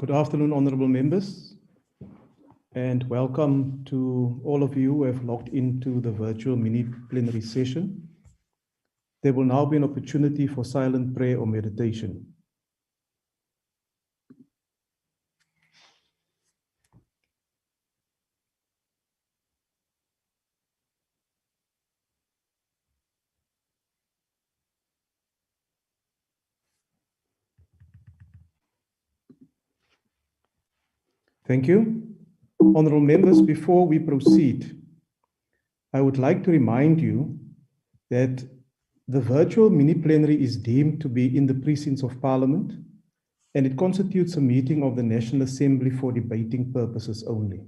Good afternoon, honorable members, and welcome to all of you who have logged into the virtual mini plenary session. There will now be an opportunity for silent prayer or meditation. Thank you. Honorable members, before we proceed, I would like to remind you that the virtual mini plenary is deemed to be in the precincts of Parliament, and it constitutes a meeting of the National Assembly for debating purposes only.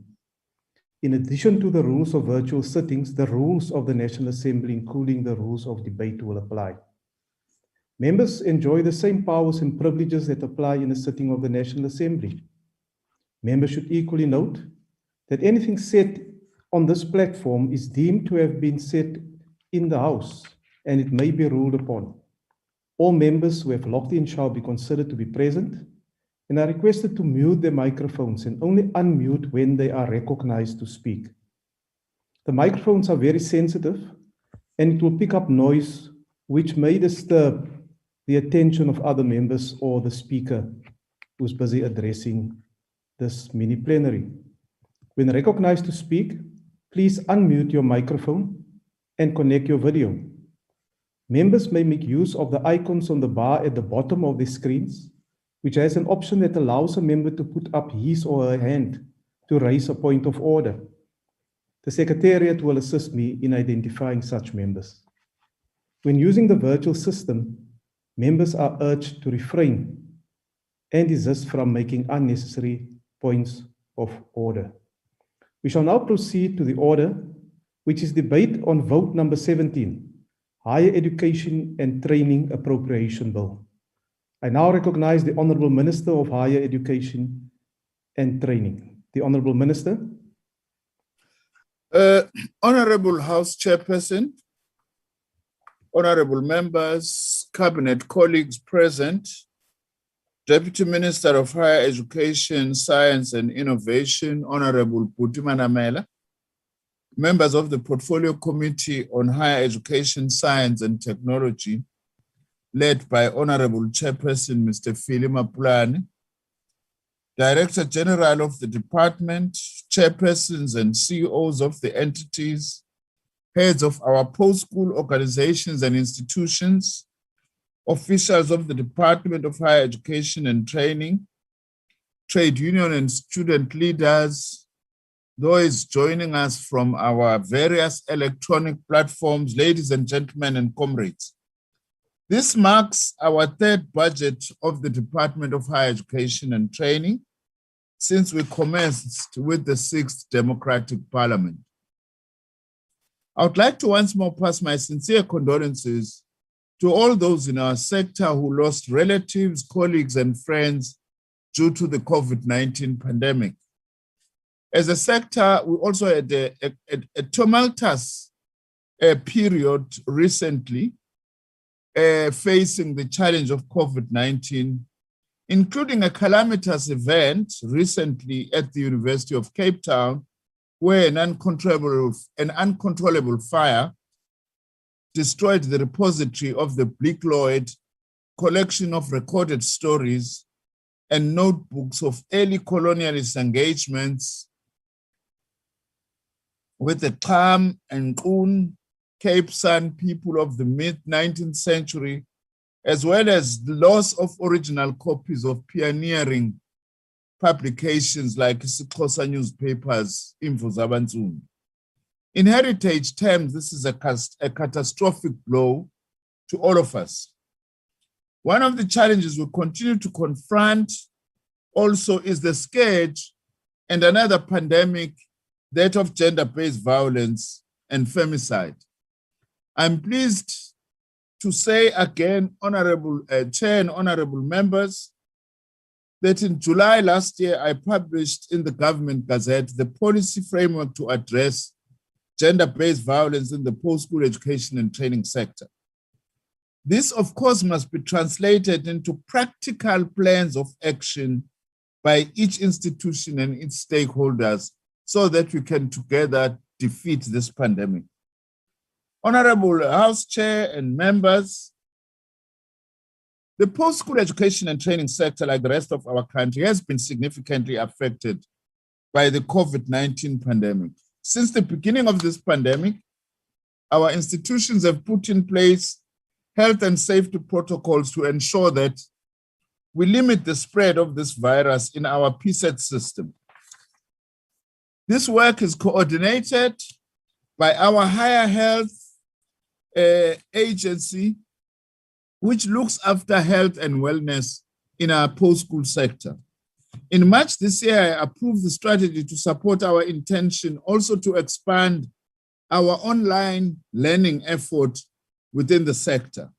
In addition to the rules of virtual sittings, the rules of the National Assembly, including the rules of debate, will apply. Members enjoy the same powers and privileges that apply in a sitting of the National Assembly. Members should equally note that anything said on this platform is deemed to have been said in the House, and it may be ruled upon. All members who have logged in shall be considered to be present and are requested to mute their microphones and only unmute when they are recognized to speak. The microphones are very sensitive and it will pick up noise which may disturb the attention of other members or the speaker who's busy addressing this mini plenary. When recognized to speak, please unmute your microphone and connect your video. Members may make use of the icons on the bar at the bottom of their screens, which has an option that allows a member to put up his or her hand to raise a point of order. The Secretariat will assist me in identifying such members. When using the virtual system, members are urged to refrain and desist from making unnecessary points of order. We shall now proceed to the order, which is debate on vote number 17, Higher Education and Training Appropriation Bill. I now recognize the Honourable Minister of Higher Education and Training. The Honourable Minister. Honourable House Chairperson, Honourable Members, Cabinet colleagues present, Deputy Minister of Higher Education, Science and Innovation, Honorable Bhuti Manamela, members of the Portfolio Committee on Higher Education, Science and Technology, led by Honorable Chairperson Mr. Philip Mapulani, Director General of the Department, Chairpersons and CEOs of the entities, heads of our post-school organizations and institutions, officials of the Department of Higher Education and Training, trade union and student leaders, those joining us from our various electronic platforms, ladies and gentlemen and comrades. This marks our third budget of the Department of Higher Education and Training since we commenced with the 6th Democratic Parliament. I would like to once more pass my sincere condolences to all those in our sector who lost relatives, colleagues, and friends due to the COVID-19 pandemic. As a sector, we also had a tumultuous period recently facing the challenge of COVID-19, including a calamitous event recently at the University of Cape Town, where an uncontrollable fire destroyed the repository of the Backlog collection of recorded stories and notebooks of early colonialist engagements with the Kham and Kun Cape San people of the mid-19th century, as well as the loss of original copies of pioneering publications like isiXhosa newspapers, Imvo Zabansundu. In heritage terms, this is a catastrophic blow to all of us. One of the challenges we continue to confront also is the scourge and another pandemic, that of gender-based violence and femicide. I'm pleased to say again, Honorable Chair and Honorable Members, that in July last year, I published in the Government Gazette the policy framework to address gender-based violence in the post-school education and training sector. This, of course, must be translated into practical plans of action by each institution and its stakeholders so that we can together defeat this pandemic. Honorable House Chair and members, the post-school education and training sector, like the rest of our country, has been significantly affected by the COVID-19 pandemic. Since the beginning of this pandemic, our institutions have put in place health and safety protocols to ensure that we limit the spread of this virus in our PSET system. This work is coordinated by our higher health agency, which looks after health and wellness in our post-school sector. In March this year, I approved the strategy to support our intention also to expand our online learning effort within the sector.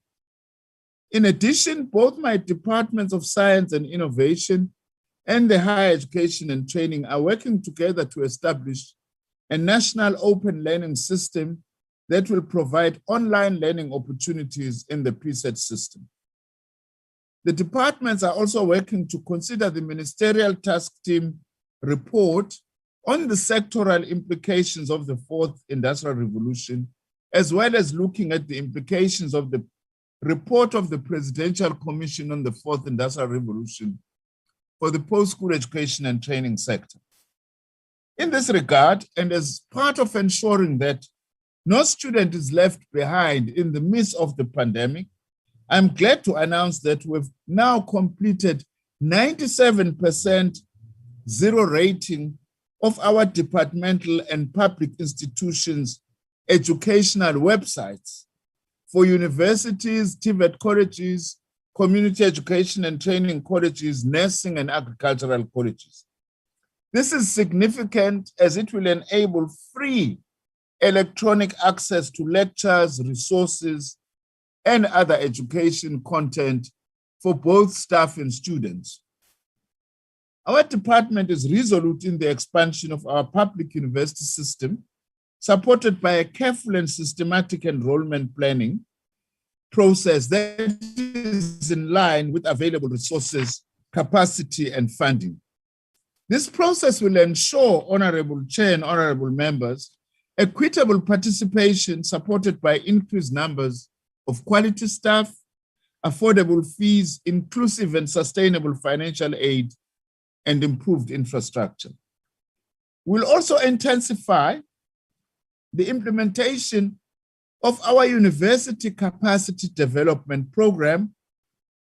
In addition, both my departments of science and innovation and the higher education and training are working together to establish a national open learning system that will provide online learning opportunities in the PSET system. The departments are also working to consider the ministerial task team report on the sectoral implications of the fourth industrial revolution, as well as looking at the implications of the report of the Presidential Commission on the Fourth Industrial Revolution for the post-school education and training sector. In this regard, and as part of ensuring that no student is left behind in the midst of the pandemic, I'm glad to announce that we've now completed 97% zero rating of our departmental and public institutions' educational websites for universities, Tivert colleges, community education and training colleges, nursing and agricultural colleges. This is significant as it will enable free electronic access to lectures, resources, and other education content for both staff and students. Our department is resolute in the expansion of our public university system, supported by a careful and systematic enrollment planning process that is in line with available resources, capacity, and funding. This process will ensure, Honorable Chair and Honorable Members, equitable participation supported by increased numbers of quality staff, affordable fees, inclusive and sustainable financial aid, and improved infrastructure. We'll also intensify the implementation of our university capacity development program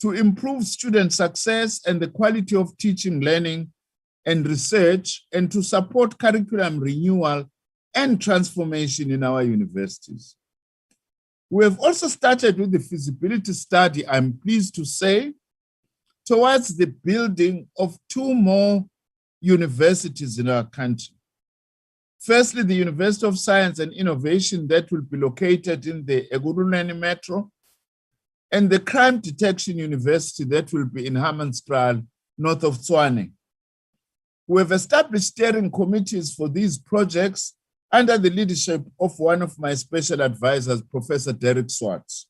to improve student success and the quality of teaching, learning, and research, and to support curriculum renewal and transformation in our universities. We have also started with the feasibility study, I'm pleased to say, towards the building of 2 more universities in our country. Firstly, the University of Science and Innovation that will be located in the Ekurhuleni Metro, and the Crime Detection University that will be in Hammanskraal, north of Tshwane. We have established steering committees for these projects under the leadership of one of my special advisors, Professor Derek Swartz.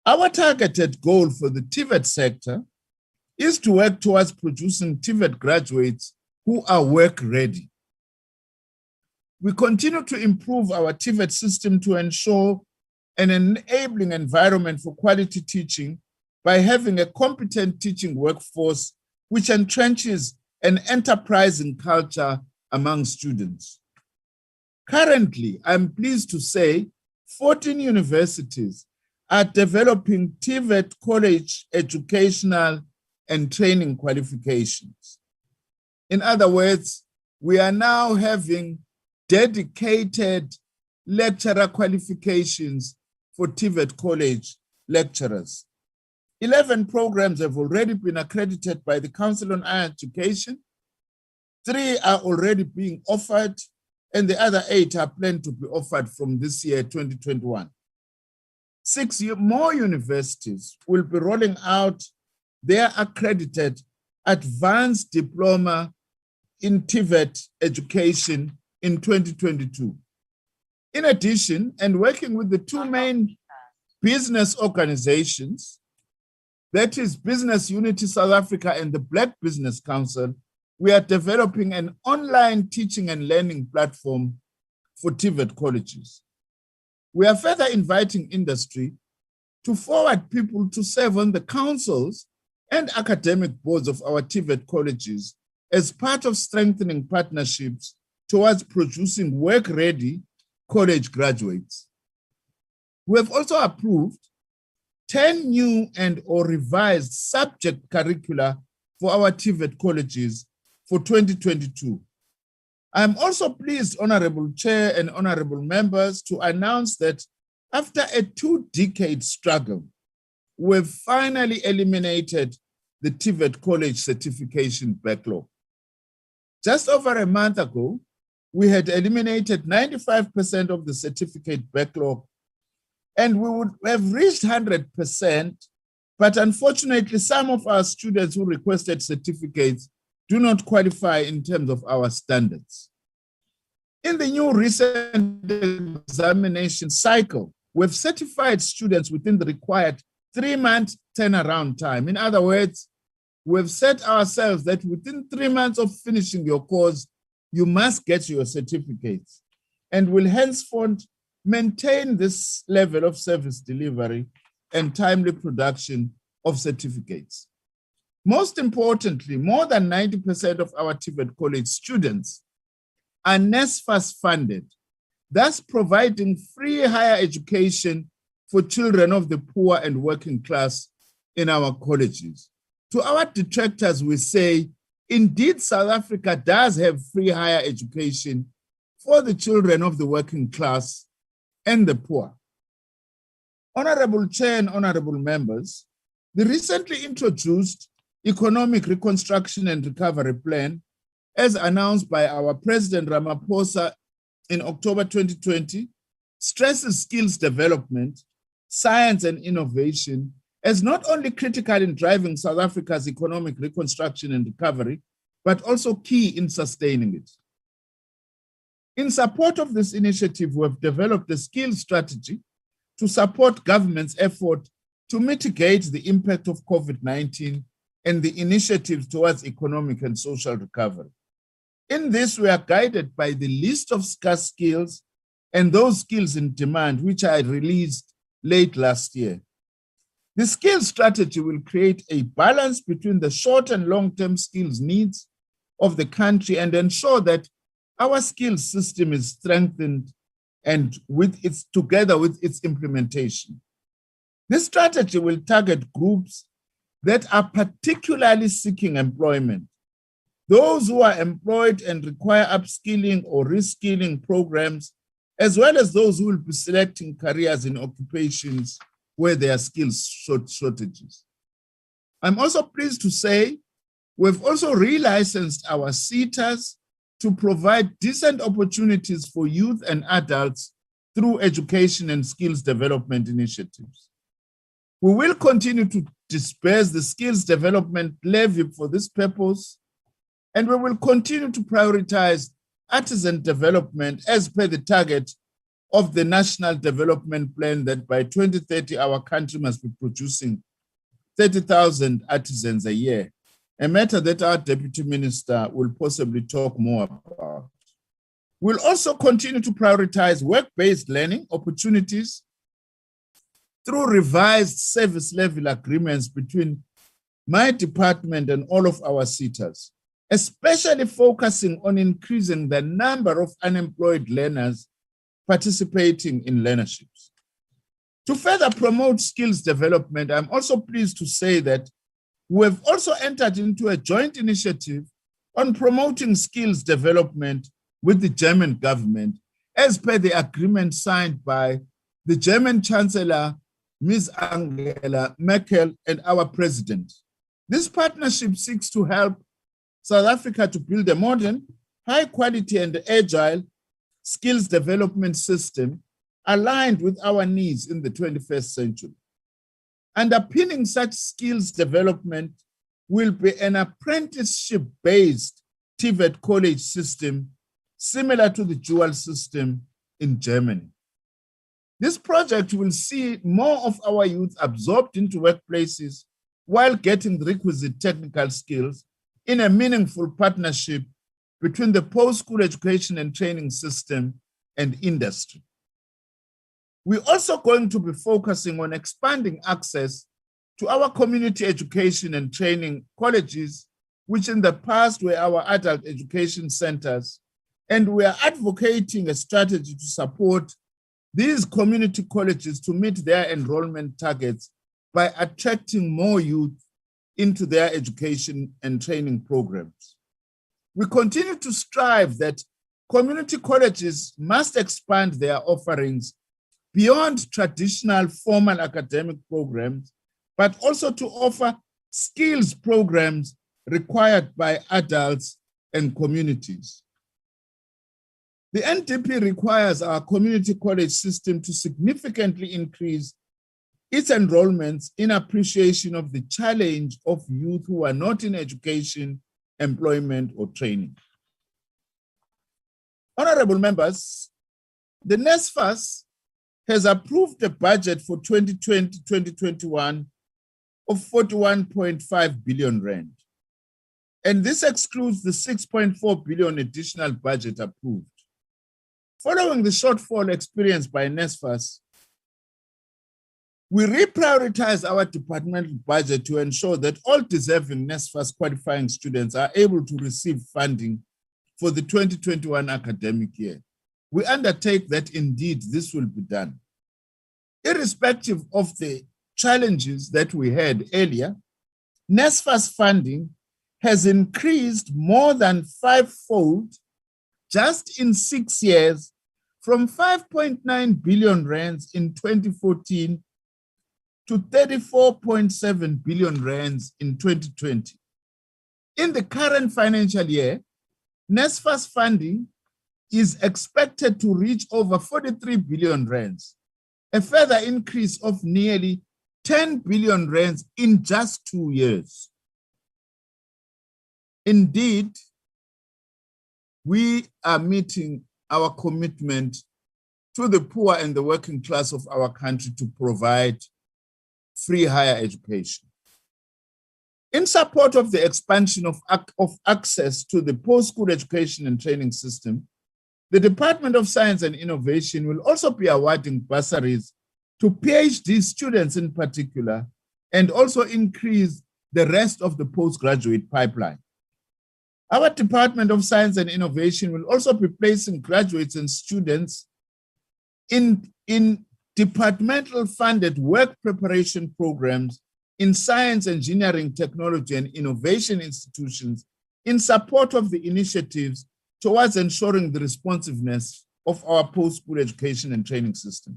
Our targeted goal for the Tivert sector is to work towards producing Tivert graduates who are work ready. We continue to improve our Tivert system to ensure an enabling environment for quality teaching by having a competent teaching workforce which entrenches an enterprising culture among students. Currently, I'm pleased to say 14 universities are developing Tivert college educational and training qualifications. In other words, we are now having dedicated lecturer qualifications for Tivert College lecturers. 11 programs have already been accredited by the Council on Higher Education. 3 are already being offered, and the other 8 are planned to be offered from this year, 2021. 6 more universities will be rolling out their accredited advanced diploma in Tivert education in 2022. In addition, and working with the 2 main business organizations, that is Business Unity South Africa and the Black Business Council, we are developing an online teaching and learning platform for Tivert colleges. We are further inviting industry to forward people to serve on the councils and academic boards of our Tivert colleges as part of strengthening partnerships towards producing work-ready college graduates. We have also approved 10 new and or revised subject curricula for our Tivert colleges for 2022. I'm also pleased, Honorable Chair and Honorable Members, to announce that after a 2-decade struggle, we've finally eliminated the Tivert College certification backlog. Just over a month ago, we had eliminated 95% of the certificate backlog, and we would have reached 100%, but unfortunately, some of our students who requested certificates do not qualify in terms of our standards. In the new recent examination cycle, we've certified students within the required 3-month turnaround time. In other words, we've set ourselves that within 3 months of finishing your course, you must get your certificates, and will henceforth maintain this level of service delivery and timely production of certificates. Most importantly, more than 90% of our Tivert College students are NSFAS funded, thus providing free higher education for children of the poor and working class in our colleges. To our detractors, we say, indeed, South Africa does have free higher education for the children of the working class and the poor. Honorable Chair and Honorable Members, the recently introduced Economic Reconstruction and Recovery Plan, as announced by our President Ramaphosa in October 2020, stresses skills development, science and innovation as not only critical in driving South Africa's economic reconstruction and recovery, but also key in sustaining it. In support of this initiative, we have developed a skills strategy to support government's effort to mitigate the impact of COVID-19 and the initiatives towards economic and social recovery. In this, we are guided by the list of scarce skills and those skills in demand, which I released late last year. The skills strategy will create a balance between the short and long-term skills needs of the country and ensure that our skills system is strengthened and together with its implementation. This strategy will target groups that are particularly seeking employment, those who are employed and require upskilling or reskilling programs, as well as those who will be selecting careers in occupations where there are skills shortages. I'm also pleased to say we've also relicensed our SETAs to provide decent opportunities for youth and adults through education and skills development initiatives. We will continue to disperse the skills development levy for this purpose, and we will continue to prioritize artisan development as per the target of the National Development Plan that by 2030, our country must be producing 30,000 artisans a year, a matter that our Deputy Minister will possibly talk more about. We'll also continue to prioritize work-based learning opportunities through revised service level agreements between my department and all of our SETAs, especially focusing on increasing the number of unemployed learners participating in learnerships. To further promote skills development, I'm also pleased to say that we have also entered into a joint initiative on promoting skills development with the German government, as per the agreement signed by the German Chancellor, Ms. Angela Merkel, and our president. This partnership seeks to help South Africa to build a modern, high quality and agile skills development system aligned with our needs in the 21st century. Underpinning such skills development will be an apprenticeship-based Tivert college system similar to the dual system in Germany. This project will see more of our youth absorbed into workplaces while getting the requisite technical skills in a meaningful partnership between the post-school education and training system and industry. We're also going to be focusing on expanding access to our community education and training colleges, which in the past were our adult education centers, and we are advocating a strategy to support these community colleges to meet their enrollment targets by attracting more youth into their education and training programs. We continue to strive that community colleges must expand their offerings beyond traditional formal academic programs, but also to offer skills programs required by adults and communities. The NDP requires our community college system to significantly increase its enrollments in appreciation of the challenge of youth who are not in education, employment, or training. Honorable members, the NSFAS has approved a budget for 2020-2021 of 41.5 billion rand. And this excludes the 6.4 billion additional budget approved. Following the shortfall experienced by NSFAS, we reprioritize our departmental budget to ensure that all deserving NSFAS qualifying students are able to receive funding for the 2021 academic year. We undertake that indeed this will be done. Irrespective of the challenges that we had earlier, NSFAS funding has increased more than fivefold just in 6 years, from 5.9 billion rands in 2014 to 34.7 billion rands in 2020. In the current financial year, NSFAS funding is expected to reach over 43 billion rands, a further increase of nearly 10 billion rands in just 2 years. Indeed, we are meeting our commitment to the poor and the working class of our country to provide free higher education. In support of the expansion of access to the post-school education and training system, the Department of Science and Innovation will also be awarding bursaries to PhD students in particular, and also increase the rest of the postgraduate pipeline. Our Department of Science and Innovation will also be placing graduates and students in departmental funded work preparation programs in science, engineering, technology, and innovation institutions in support of the initiatives towards ensuring the responsiveness of our post-school education and training system.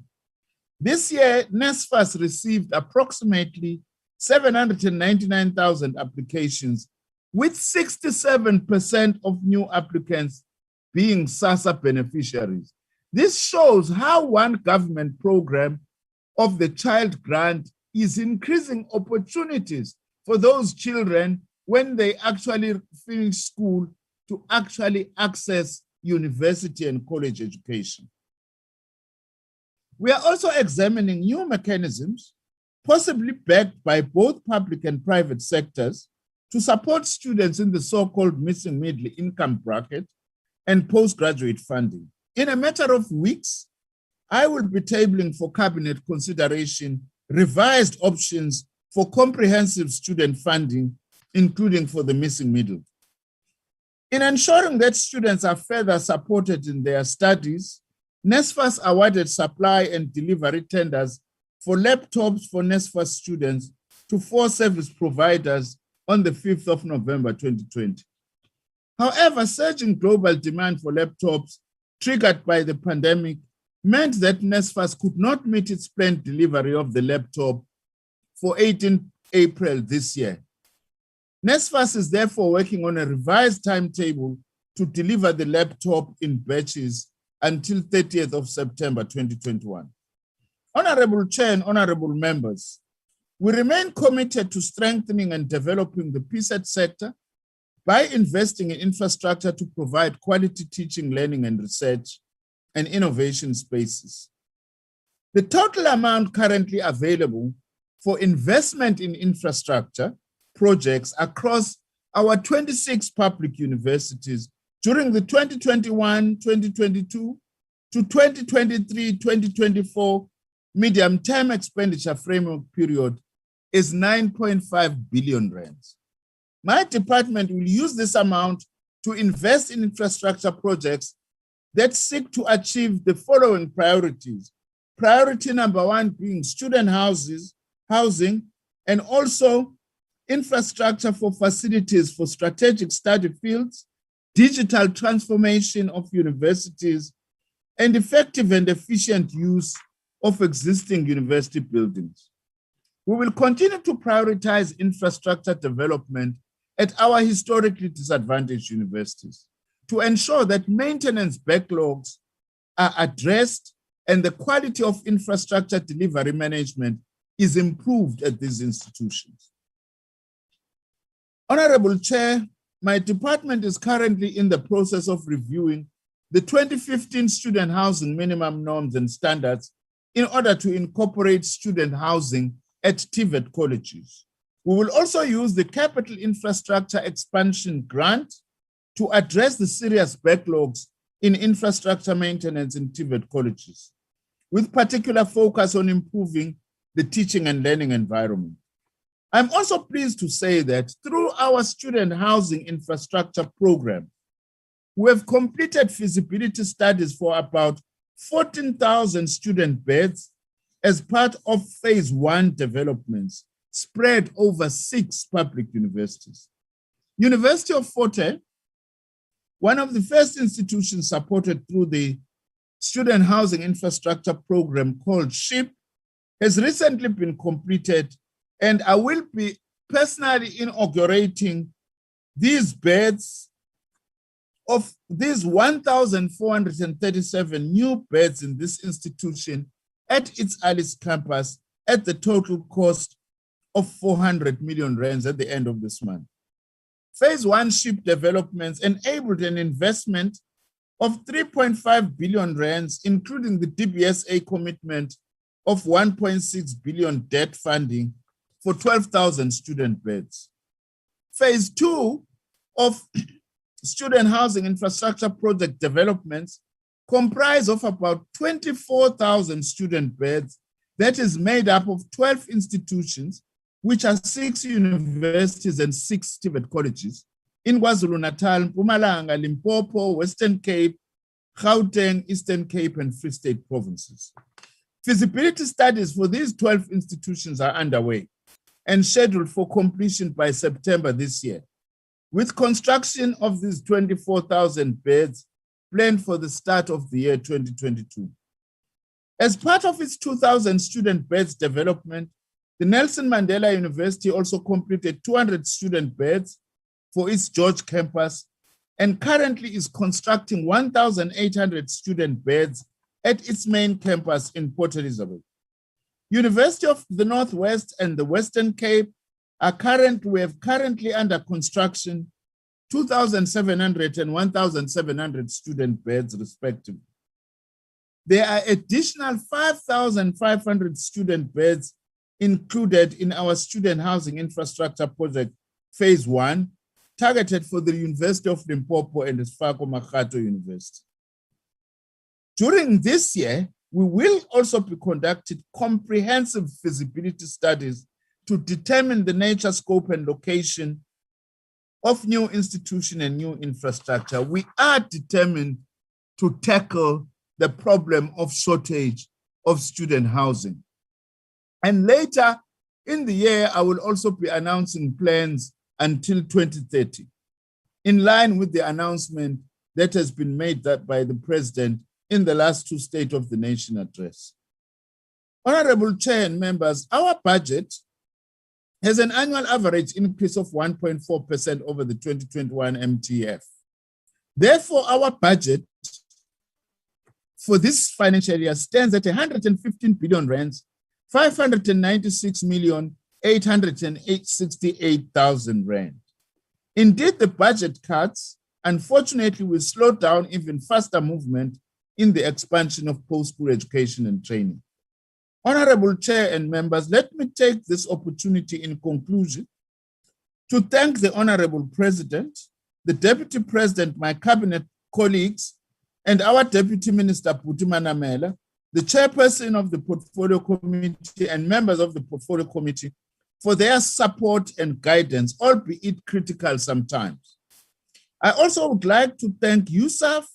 This year, NSFAS received approximately 799,000 applications, with 67% of new applicants being SASSA beneficiaries. This shows how one government program of the child grant is increasing opportunities for those children when they actually finish school to actually access university and college education. We are also examining new mechanisms, possibly backed by both public and private sectors, to support students in the so-called missing middle income bracket and postgraduate funding. In a matter of weeks, I will be tabling for cabinet consideration revised options for comprehensive student funding, including for the missing middle. In ensuring that students are further supported in their studies, NSFAS awarded supply and delivery tenders for laptops for NSFAS students to 4 service providers on the 5th of November 2020. However, surging global demand for laptops triggered by the pandemic meant that NSFAS could not meet its planned delivery of the laptop for 18 April this year. NSFAS is therefore working on a revised timetable to deliver the laptop in batches until 30th of September 2021. Honorable Chair and honorable members, we remain committed to strengthening and developing the PSET sector by investing in infrastructure to provide quality teaching, learning, and research and innovation spaces. The total amount currently available for investment in infrastructure projects across our 26 public universities during the 2021-2022 to 2023-2024 medium-term expenditure framework period is 9.5 billion rands. My department will use this amount to invest in infrastructure projects that seek to achieve the following priorities. Priority number one being student housing, and also infrastructure for facilities for strategic study fields, digital transformation of universities, and effective and efficient use of existing university buildings. We will continue to prioritize infrastructure development at our historically disadvantaged universities to ensure that maintenance backlogs are addressed and the quality of infrastructure delivery management is improved at these institutions. Honorable Chair, my department is currently in the process of reviewing the 2015 student housing minimum norms and standards in order to incorporate student housing at Tivert colleges. We will also use the Capital Infrastructure Expansion Grant to address the serious backlogs in infrastructure maintenance in Tivert colleges, with particular focus on improving the teaching and learning environment. I'm also pleased to say that through our student housing infrastructure program, we have completed feasibility studies for about 14,000 student beds as part of phase 1 developments spread over 6 public universities. University of Fort Hare, one of the first institutions supported through the student housing infrastructure program called SHIP, has recently been completed, and I will be personally inaugurating these beds. Of these 1,437 new beds in this institution at its Alice campus at the total cost of 400 million rands at the end of this month. Phase 1 SHIP developments enabled an investment of 3.5 billion rands, including the DBSA commitment of 1.6 billion debt funding for 12,000 student beds. Phase 2 of student housing infrastructure project developments comprise of about 24,000 student beds that is made up of 12 institutions, which are 6 universities and 6 Tivert colleges in KwaZulu-Natal, Mpumalanga, Limpopo, Western Cape, Gauteng, Eastern Cape, and Free State provinces. Feasibility studies for these 12 institutions are underway and scheduled for completion by September this year, with construction of these 24,000 beds planned for the start of the year 2022. As part of its 2,000 student beds development, the Nelson Mandela University also completed 200 student beds for its George campus and currently is constructing 1,800 student beds at its main campus in Port Elizabeth. University of the Northwest and the Western Cape are currently under construction 2,700 and 1,700 student beds respectively. There are additional 5,500 student beds included in our student housing infrastructure project phase 1, targeted for the University of Limpopo and Sefako Makgato University. During this year, we will also be conducting comprehensive feasibility studies to determine the nature, scope, and location of new institution and new infrastructure. We are determined to tackle the problem of shortage of student housing. And later in the year, I will also be announcing plans until 2030, in line with the announcement that has been made by the President in the last 2 State of the Nation address. Honorable Chair and members, our budget has an annual average increase of 1.4% over the 2021 MTF. Therefore, our budget for this financial year stands at 115 billion rands, 596,868,000 rand. Indeed, the budget cuts, unfortunately, will slow down even faster movement in the expansion of post-school education and training. Honorable Chair and members, let me take this opportunity in conclusion to thank the Honorable President, the Deputy President, my cabinet colleagues, and our Deputy Minister Phuthi Manamela, the Chairperson of the Portfolio Committee and members of the Portfolio Committee for their support and guidance, albeit critical sometimes. I also would like to thank USAF,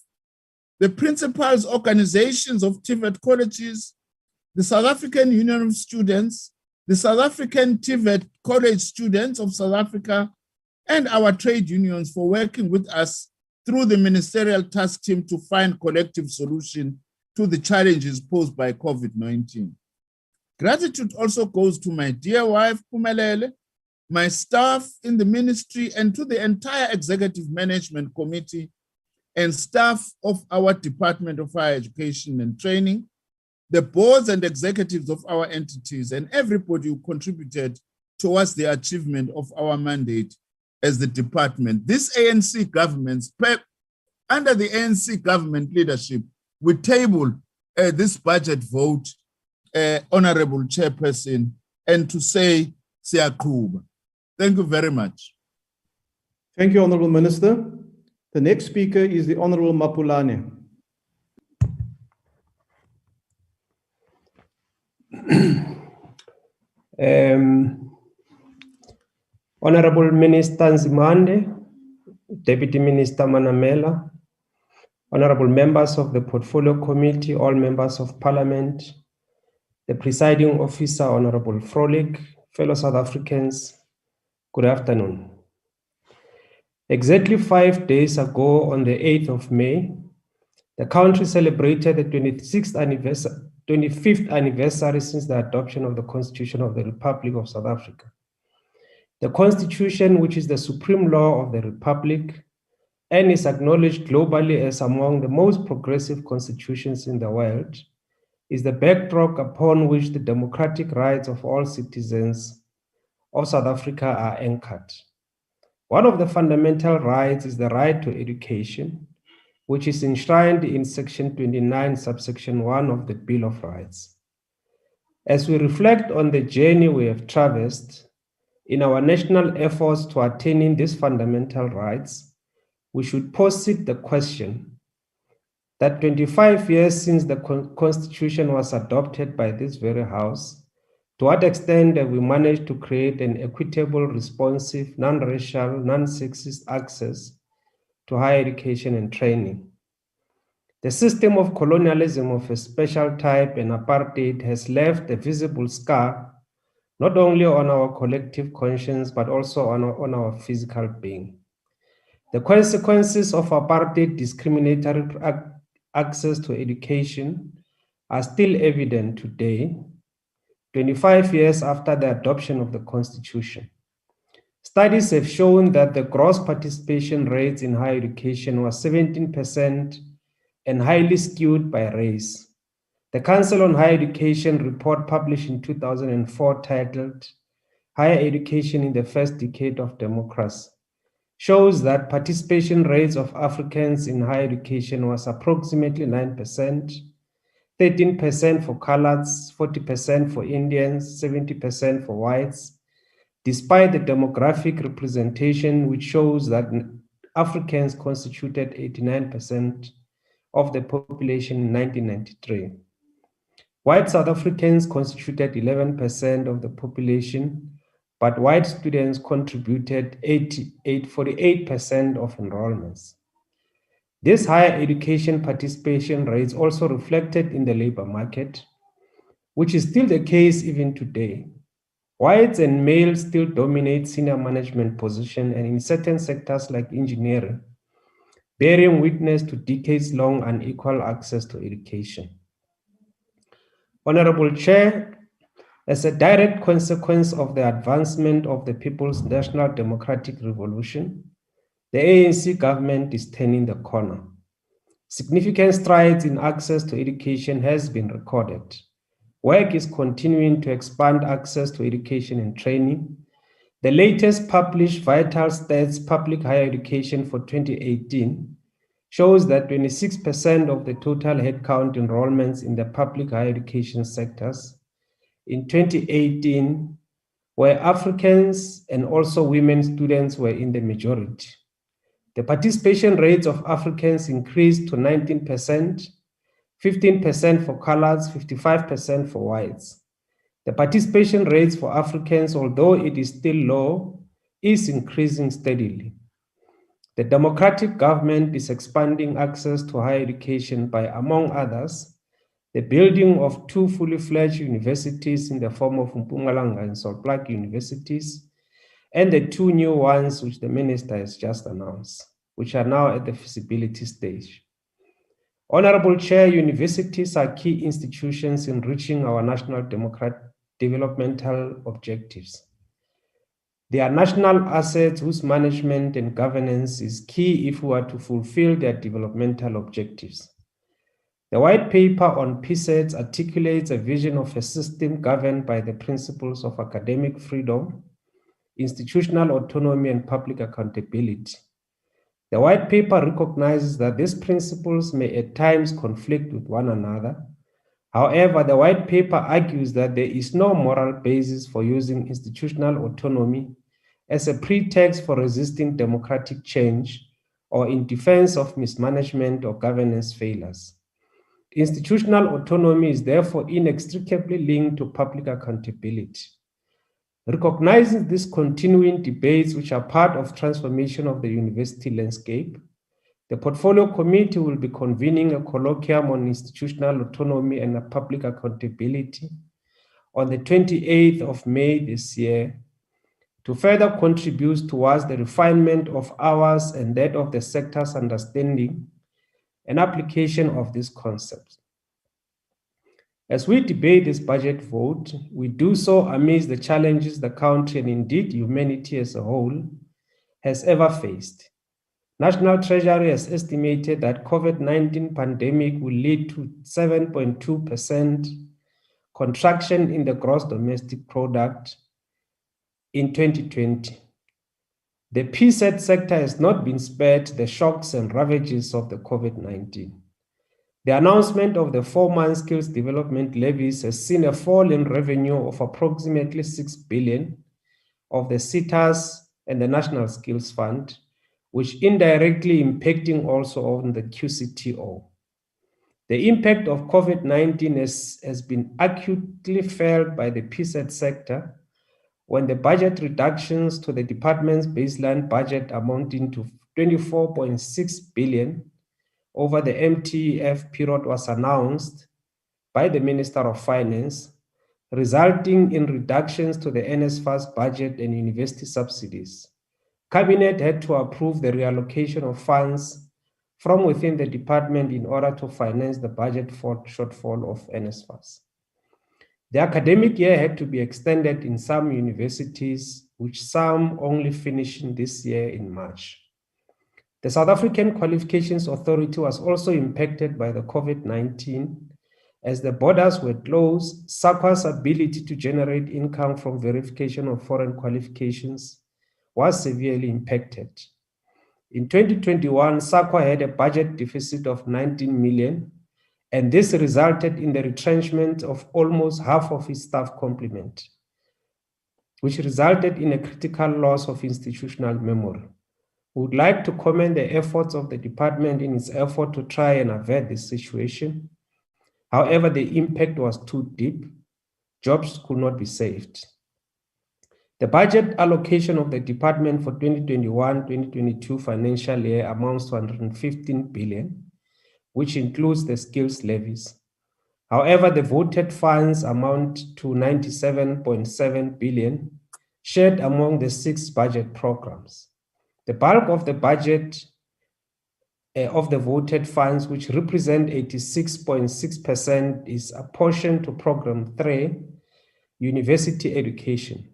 the principals organizations of Tivert colleges, the South African Union of Students, the South African Tivert College students of South Africa, and our trade unions for working with us through the ministerial task team to find collective solution to the challenges posed by COVID-19. Gratitude also goes to my dear wife, Pumelele, my staff in the ministry, and to the entire Executive Management Committee and staff of our Department of Higher Education and Training, the boards and executives of our entities, and everybody who contributed towards the achievement of our mandate as the department. This ANC government, under the ANC government leadership, we tabled this budget vote, Honorable Chairperson, and to say, Siyakuba. Thank you very much. Thank you, Honorable Minister. The next speaker is the Honorable Mapulane. Honorable Minister Nzimande, Deputy Minister Manamela, Honorable members of the Portfolio Committee, all members of Parliament, the presiding officer, Honorable Frolik, fellow South Africans, good afternoon. Exactly 5 days ago, on the 8th of May, the country celebrated the 25th anniversary since the adoption of the Constitution of the Republic of South Africa. The Constitution, which is the supreme law of the Republic and is acknowledged globally as among the most progressive constitutions in the world, is the backdrop upon which the democratic rights of all citizens of South Africa are anchored. One of the fundamental rights is the right to education, which is enshrined in Section 29, subsection 1 of the Bill of Rights. As we reflect on the journey we have traversed in our national efforts to attaining these fundamental rights, we should posit the question that 25 years since the Constitution was adopted by this very House, to what extent have we managed to create an equitable, responsive, non-racial, non-sexist access to higher education and training? The system of colonialism of a special type and apartheid has left a visible scar not only on our collective conscience, but also on our physical being. The consequences of apartheid discriminatory access to education are still evident today, 25 years after the adoption of the Constitution. Studies have shown that the gross participation rates in higher education was 17% and highly skewed by race. The Council on Higher Education report published in 2004 titled Higher Education in the First Decade of Democracy shows that participation rates of Africans in higher education was approximately 9%, 13% for coloreds, 40% for Indians, 70% for whites, despite the demographic representation which shows that Africans constituted 89% of the population in 1993. White South Africans constituted 11% of the population, but white students contributed 48% of enrollments. This higher education participation rates also reflected in the labor market, which is still the case even today. Whites and males still dominate senior management positions and in certain sectors like engineering, bearing witness to decades-long unequal access to education. Honorable Chair, as a direct consequence of the advancement of the People's National Democratic Revolution, the ANC government is turning the corner. Significant strides in access to education has been recorded. Work is continuing to expand access to education and training. The latest published Vital Stats Public Higher Education for 2018 shows that 26% of the total headcount enrollments in the public higher education sectors in 2018, where Africans and also women students were in the majority. The participation rates of Africans increased to 19%, 15% for coloreds, 55% for whites. The participation rates for Africans, although it is still low, is increasing steadily. The democratic government is expanding access to higher education by, among others, the building of 2 fully fledged universities in the form of Mpumalanga and Solplak universities, and the 2 new ones which the minister has just announced, which are now at the feasibility stage. Honorable Chair, universities are key institutions in reaching our national developmental objectives. They are national assets whose management and governance is key if we are to fulfill their developmental objectives. The white paper on PSETs articulates a vision of a system governed by the principles of academic freedom, institutional autonomy, and public accountability. The white paper recognizes that these principles may at times conflict with one another. However, the white paper argues that there is no moral basis for using institutional autonomy as a pretext for resisting democratic change or in defense of mismanagement or governance failures. Institutional autonomy is therefore inextricably linked to public accountability. Recognizing these continuing debates, which are part of transformation of the university landscape, the Portfolio Committee will be convening a colloquium on institutional autonomy and public accountability on the 28th of May this year to further contribute towards the refinement of ours and that of the sector's understanding and application of these concepts. As we debate this budget vote, we do so amidst the challenges the country and indeed humanity as a whole has ever faced. National Treasury has estimated that COVID-19 pandemic will lead to 7.2% contraction in the gross domestic product in 2020. The PSET sector has not been spared the shocks and ravages of the COVID-19. The announcement of the 4-month skills development levies has seen a fall in revenue of approximately 6 billion of the SETAs and the National Skills Fund, which indirectly impacting also on the QCTO. The impact of COVID-19 has been acutely felt by the PSET sector when the budget reductions to the department's baseline budget amounting to 24.6 billion over the MTEF period was announced by the Minister of Finance, resulting in reductions to the NSFAS budget and university subsidies. Cabinet had to approve the reallocation of funds from within the department in order to finance the budget shortfall of NSFAS. The academic year had to be extended in some universities, which some only finishing this year in March. The South African Qualifications Authority was also impacted by the COVID-19 as the borders were closed. SAQA's ability to generate income from verification of foreign qualifications was severely impacted. In 2021, SAQA had a budget deficit of 19 million, and this resulted in the retrenchment of almost half of its staff complement, which resulted in a critical loss of institutional memory. We would like to commend the efforts of the department in its effort to try and avert this situation. However, the impact was too deep. Jobs could not be saved. The budget allocation of the department for 2021-2022 financial year amounts to 115 billion, which includes the skills levies. However, the voted funds amount to 97.7 billion, shared among the 6 budget programs. The bulk of the budget of the voted funds, which represent 86.6%, is apportioned to Program 3, University Education.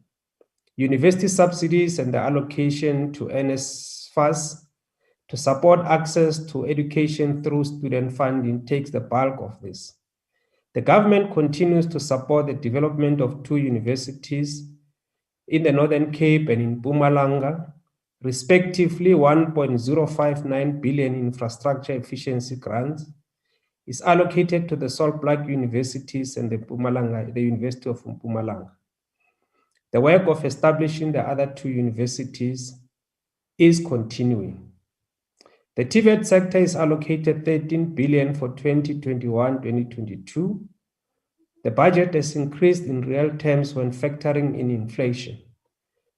University subsidies and the allocation to NSFAS to support access to education through student funding takes the bulk of this. The government continues to support the development of 2 universities in the Northern Cape and in Mpumalanga, respectively 1.059 billion infrastructure efficiency grants, is allocated to the Salt Lake universities and the University of Mpumalanga. The work of establishing the other two universities is continuing. The Tivert sector is allocated 13 billion for 2021-2022. The budget has increased in real terms when factoring in inflation.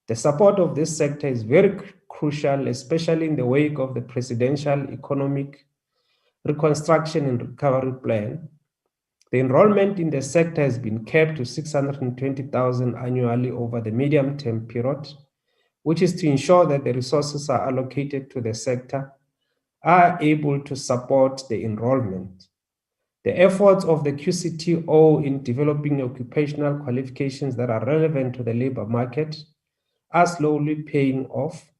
The support of this sector is very crucial, especially in the wake of the Presidential Economic Reconstruction and Recovery Plan. The enrollment in the sector has been capped to 620,000 annually over the medium-term period, which is to ensure that the resources are allocated to the sector are able to support the enrollment. The efforts of the QCTO in developing occupational qualifications that are relevant to the labor market are slowly paying off.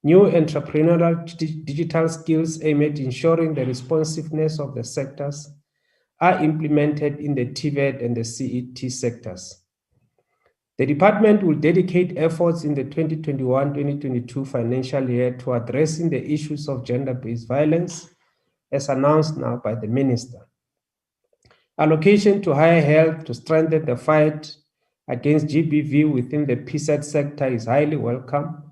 New entrepreneurial digital skills aim at ensuring the responsiveness of the sectors are implemented in the Tivert and the CET sectors. The department will dedicate efforts in the 2021-2022 financial year to addressing the issues of gender-based violence, as announced now by the Minister. Allocation to higher health to strengthen the fight against GBV within the PSET sector is highly welcome,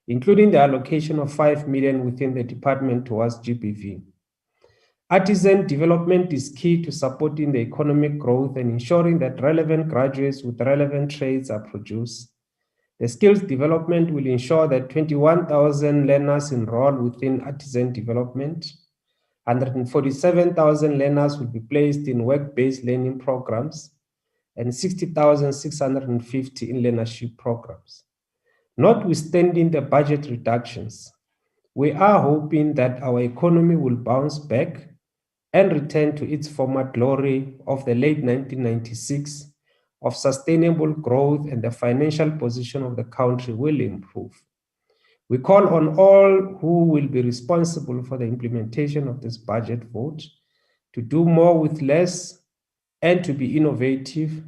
including the allocation of 5 million within the department towards GBV. Artisan development is key to supporting the economic growth and ensuring that relevant graduates with relevant trades are produced. The skills development will ensure that 21,000 learners enroll within artisan development. 147,000 learners will be placed in work-based learning programs and 60,650 in learnership programs. Notwithstanding the budget reductions, we are hoping that our economy will bounce back and return to its former glory of the late 1996 of sustainable growth, and the financial position of the country will improve. We call on all who will be responsible for the implementation of this budget vote to do more with less and to be innovative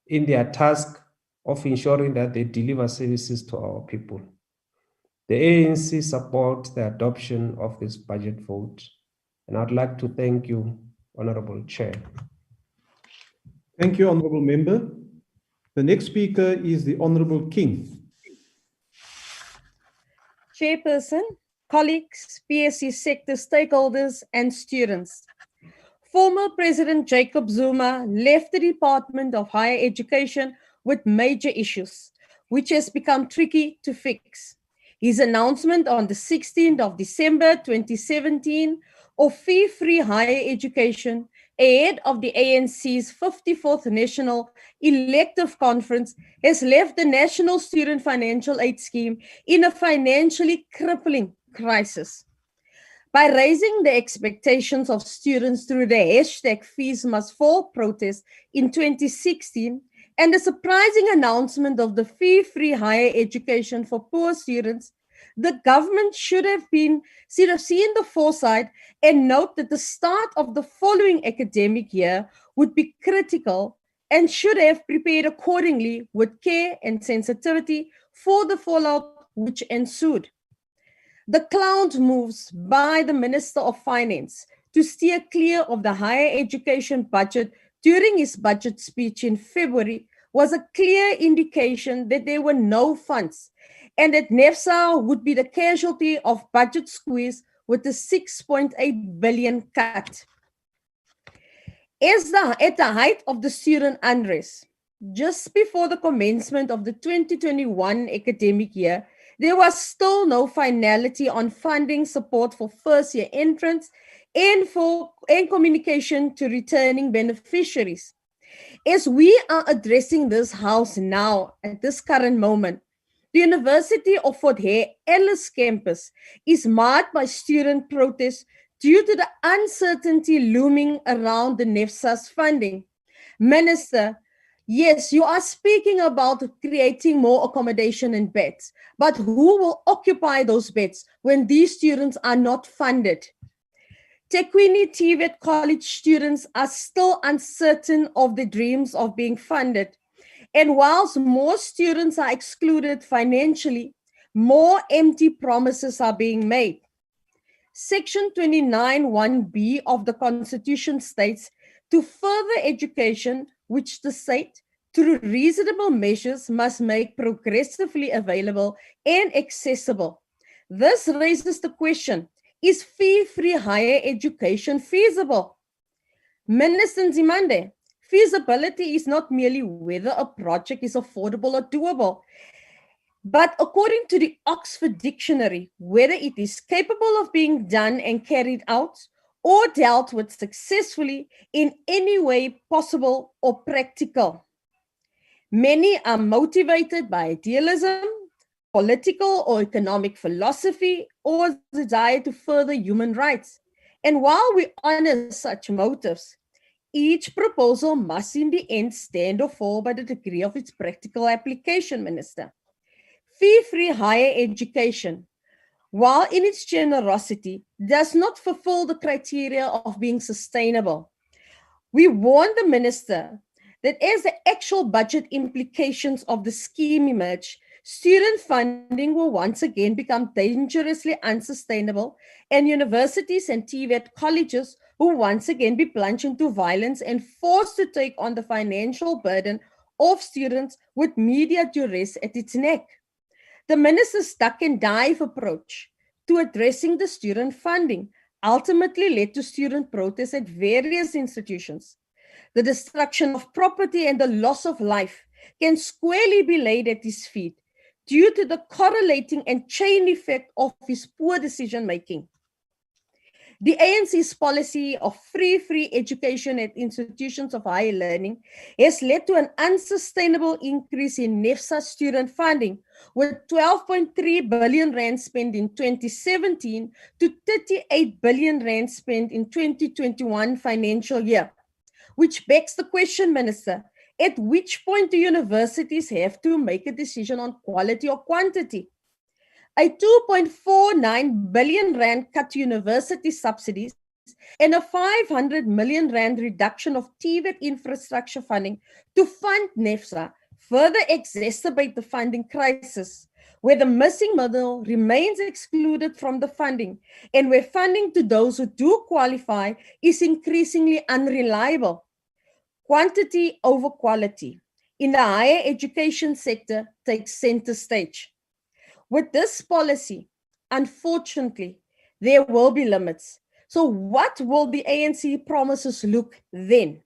in their task of ensuring that they deliver services to our people. The ANC supports the adoption of this budget vote, and I'd like to thank you, Honorable Chair. Thank you, Honorable Member. The next speaker is the Honorable King. Chairperson, colleagues, PSC sector stakeholders, and students. Former President Jacob Zuma left the Department of Higher Education with major issues, which has become tricky to fix. His announcement on the 16th of December 2017 of fee-free higher education ahead of the ANC's 54th National Elective Conference has left the National Student Financial Aid Scheme in a financially crippling crisis. By raising the expectations of students through the hashtag Fees Must Fall protest in 2016 and the surprising announcement of the fee-free higher education for poor students, the government should have seen the foresight and note that the start of the following academic year would be critical and should have prepared accordingly with care and sensitivity for the fallout which ensued. The clown moves by the Minister of Finance to steer clear of the higher education budget during his budget speech in February was a clear indication that there were no funds and that NEFSA would be the casualty of budget squeeze with the 6.8 billion cut. At the height of the student unrest, just before the commencement of the 2021 academic year, there was still no finality on funding support for first-year entrants and communication to returning beneficiaries. As we are addressing this house now, at this current moment, the University of Fort Hare Ellis campus is marred by student protests due to the uncertainty looming around the NEFSA's funding. Minister, yes, you are speaking about creating more accommodation and beds, but who will occupy those beds when these students are not funded? Tekwini Tivert College students are still uncertain of the dreams of being funded. And whilst more students are excluded financially, more empty promises are being made. Section 29(1)(b) of the Constitution states, to further education, which the state, through reasonable measures, must make progressively available and accessible. This raises the question, is fee-free higher education feasible? Minister Nzimande, feasibility is not merely whether a project is affordable or doable, but according to the Oxford Dictionary, whether it is capable of being done and carried out or dealt with successfully in any way possible or practical. Many are motivated by idealism, political or economic philosophy, or desire to further human rights. And while we honor such motives, each proposal must in the end stand or fall by the degree of its practical application, Minister. Fee-free higher education, while in its generosity, does not fulfill the criteria of being sustainable. We warn the Minister that as the actual budget implications of the scheme emerge, student funding will once again become dangerously unsustainable, and universities and Tivert colleges will once again be plunged into violence and forced to take on the financial burden of students with media duress at its neck. The minister's duck and dive approach to addressing the student funding ultimately led to student protests at various institutions. The destruction of property and the loss of life can squarely be laid at his feet due to the correlating and chain effect of his poor decision-making. The ANC's policy of free education at institutions of higher learning has led to an unsustainable increase in NEFSA student funding, with 12.3 billion rand spent in 2017 to 38 billion rand spent in 2021 financial year. Which begs the question, Minister, at which point do universities have to make a decision on quality or quantity? A 2.49 billion rand cut to university subsidies and a 500 million rand reduction of Tivert infrastructure funding to fund NEFSA further exacerbate the funding crisis, where the missing middle remains excluded from the funding and where funding to those who do qualify is increasingly unreliable. Quantity over quality in the higher education sector takes center stage. With this policy, unfortunately, there will be limits. So what will the ANC promises look then?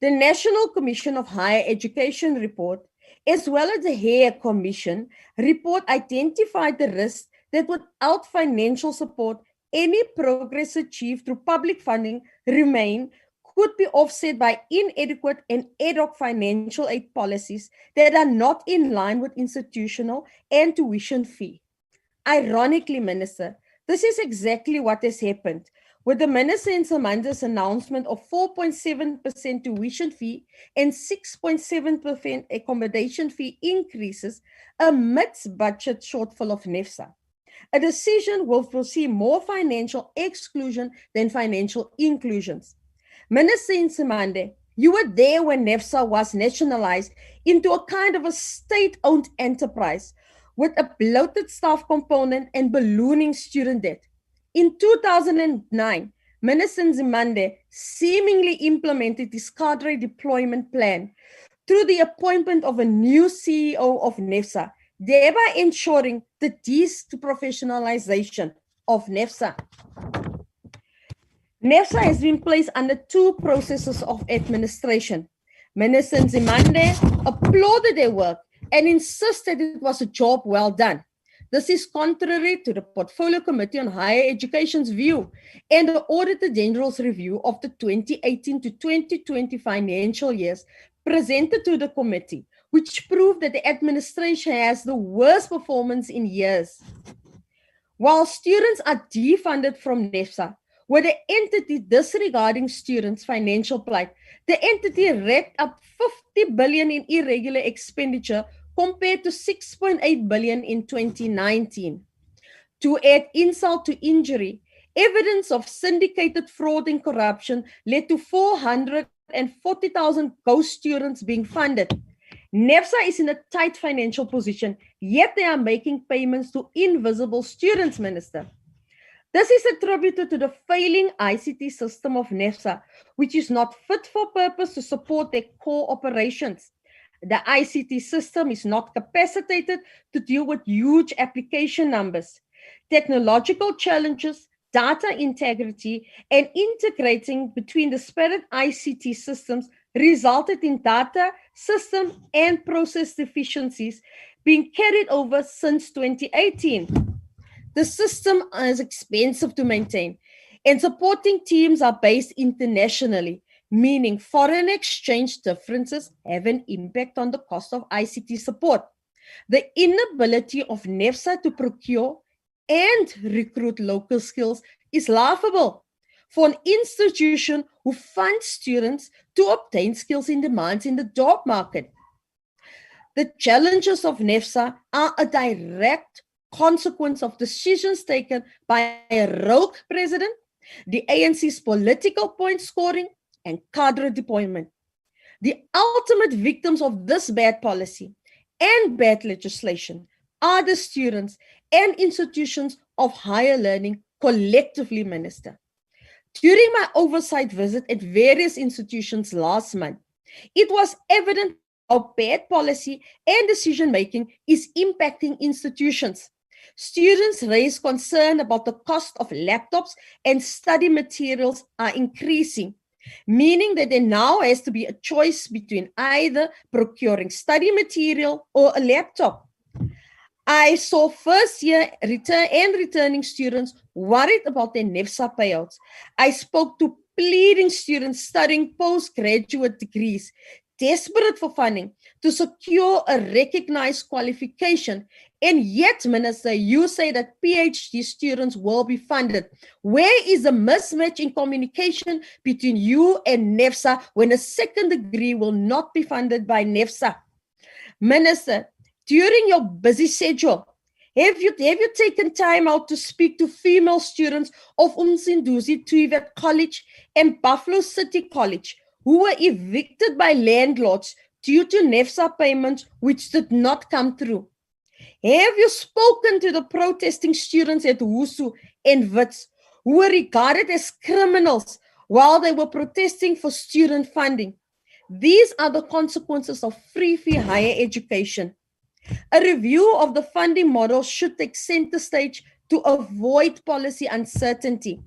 The National Commission of Higher Education report, as well as the Hare Commission report, identified the risk that without financial support, any progress achieved through public funding could be offset by inadequate and ad hoc financial aid policies that are not in line with institutional and tuition fee. Ironically, Minister, this is exactly what has happened with the Minister Nzimande's announcement of 4.7% tuition fee and 6.7% accommodation fee increases amidst budget shortfall of NEFSA. A decision will foresee more financial exclusion than financial inclusions. Minister Nzimande, you were there when NEFSA was nationalized into a kind of a state-owned enterprise with a bloated staff component and ballooning student debt. In 2009, Minister Nzimande seemingly implemented his cadre deployment plan through the appointment of a new CEO of NEFSA, thereby ensuring the deprofessionalization of NEFSA. NEFSA has been placed under two processes of administration. Minister Nzimande applauded their work and insisted it was a job well done. This is contrary to the Portfolio Committee on Higher Education's view and the Auditor General's review of the 2018 to 2020 financial years presented to the committee, which proved that the administration has the worst performance in years. While students are defunded from NEFSA, where the entity disregarding students' financial plight, the entity racked up 50 billion in irregular expenditure compared to 6.8 billion in 2019. To add insult to injury, evidence of syndicated fraud and corruption led to 440,000 ghost students being funded. NEFSA is in a tight financial position, yet they are making payments to invisible students, Minister. This is attributed to the failing ICT system of NEFSA, which is not fit for purpose to support their core operations. The ICT system is not capacitated to deal with huge application numbers. Technological challenges, data integrity, and integrating between disparate ICT systems resulted in data, system, and process deficiencies being carried over since 2018. The system is expensive to maintain, and supporting teams are based internationally, meaning foreign exchange differences have an impact on the cost of ICT support. The inability of NEFSA to procure and recruit local skills is laughable for an institution who funds students to obtain skills in demands in the job market. The challenges of NEFSA are a direct consequence of decisions taken by a rogue president, the ANC's political point scoring, and cadre deployment. The ultimate victims of this bad policy and bad legislation are the students and institutions of higher learning collectively, Minister. During my oversight visit at various institutions last month, it was evident how bad policy and decision-making is impacting institutions. Students raise concern about the cost of laptops and study materials are increasing, meaning that there now has to be a choice between either procuring study material or a laptop. I saw first-year returning students worried about their NEFSA payouts. I spoke to pleading students studying postgraduate degrees, desperate for funding to secure a recognized qualification. And yet, Minister, you say that PhD students will be funded. Where is the mismatch in communication between you and NEFSA when a second degree will not be funded by NEFSA? Minister, during your busy schedule, have you taken time out to speak to female students of Umzinduzi Tivert College and Buffalo City College who were evicted by landlords due to NEFSA payments which did not come through? Have you spoken to the protesting students at Wusu and Wits who were regarded as criminals while they were protesting for student funding? These are the consequences of free fee higher education. A review of the funding model should take center stage to avoid policy uncertainty.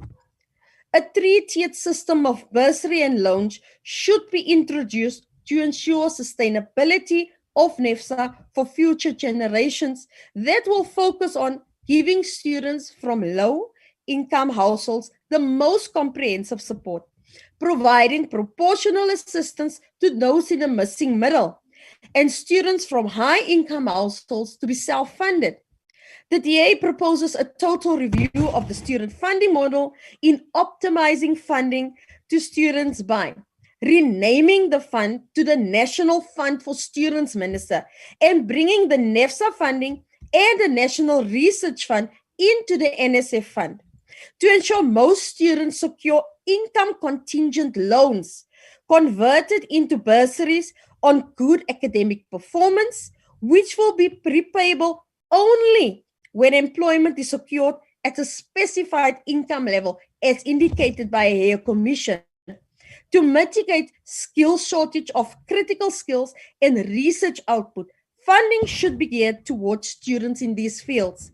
A three-tiered system of bursary and loans should be introduced to ensure sustainability of NEFSA for future generations that will focus on giving students from low-income households the most comprehensive support, providing proportional assistance to those in the missing middle, and students from high-income households to be self-funded. The DA proposes a total review of the student funding model in optimizing funding to students by renaming the fund to the National Fund for Students, Minister, and bringing the NEFSA funding and the National Research Fund into the NSF fund to ensure most students secure income contingent loans converted into bursaries on good academic performance, which will be prepayable only when employment is secured at a specified income level as indicated by a higher commission. To mitigate skill shortage of critical skills and research output, funding should be geared towards students in these fields.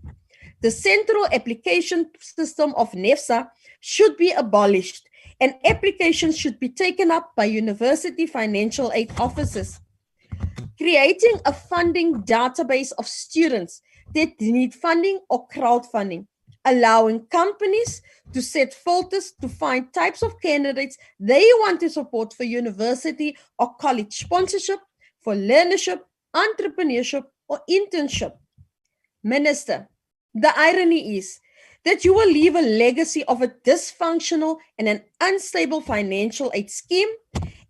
The central application system of NEFSA should be abolished and applications should be taken up by university financial aid officers. Creating a funding database of students that need funding or crowdfunding, allowing companies to set filters to find types of candidates they want to support for university or college sponsorship, for learnership, entrepreneurship, or internship. Minister, the irony is that you will leave a legacy of a dysfunctional and an unstable financial aid scheme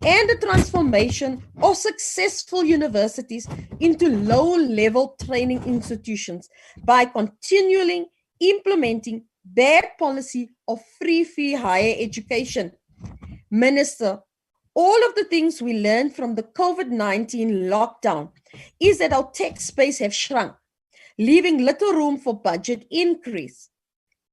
and the transformation of successful universities into low-level training institutions by continually implementing bad policy of free fee higher education. Minister, all of the things we learned from the COVID-19 lockdown is that our tax base have shrunk, leaving little room for budget increase.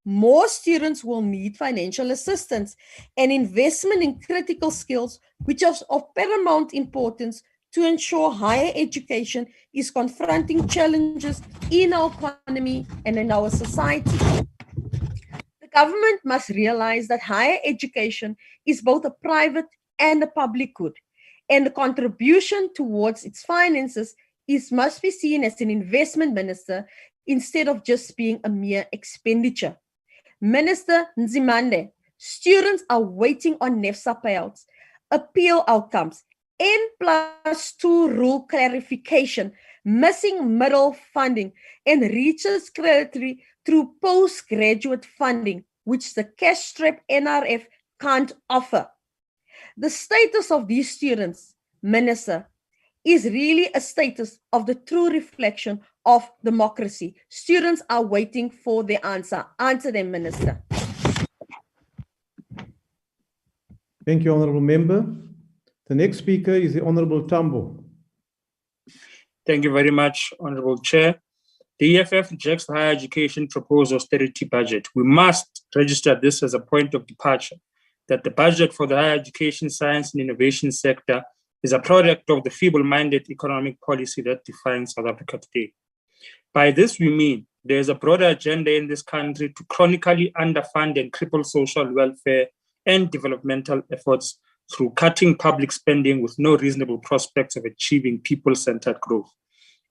more students will need financial assistance and investment in critical skills, which is of paramount importance to ensure higher education is confronting challenges in our economy and in our society. The government must realize that higher education is both a private and a public good, and the contribution towards its finances must be seen as an investment, Minister, instead of just being a mere expenditure. Minister Nzimande, students are waiting on NEFSA payouts, appeal outcomes, N+2 rule clarification, missing middle funding, and research credibility through postgraduate funding, which the cash-strapped NRF can't offer. The status of these students, Minister, is really a status of the true reflection of democracy. Students are waiting for the answer. Answer them, Minister. Thank you, Honourable Member. The next speaker is the Honourable Tambo. Thank you very much, Honourable Chair. The EFF rejects the higher education proposed austerity budget. We must register this as a point of departure, that the budget for the higher education, science and innovation sector is a product of the feeble-minded economic policy that defines South Africa today. By this, we mean there is a broader agenda in this country to chronically underfund and cripple social welfare and developmental efforts through cutting public spending with no reasonable prospects of achieving people-centered growth.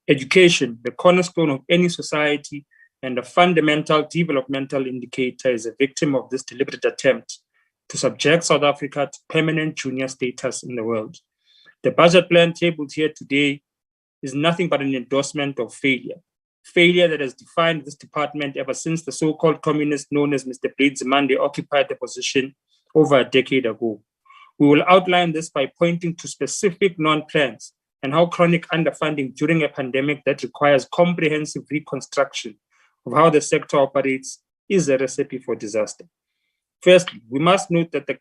Education, the cornerstone of any society and a fundamental developmental indicator, is a victim of this deliberate attempt to subject South Africa to permanent junior status in the world. The budget plan tabled here today is nothing but an endorsement of failure that has defined this department ever since the so-called communist known as Mr. Nzimande occupied the position over a decade ago. We will outline this by pointing to specific non-plans and how chronic underfunding during a pandemic that requires comprehensive reconstruction of how the sector operates is a recipe for disaster. Firstly, we must note that to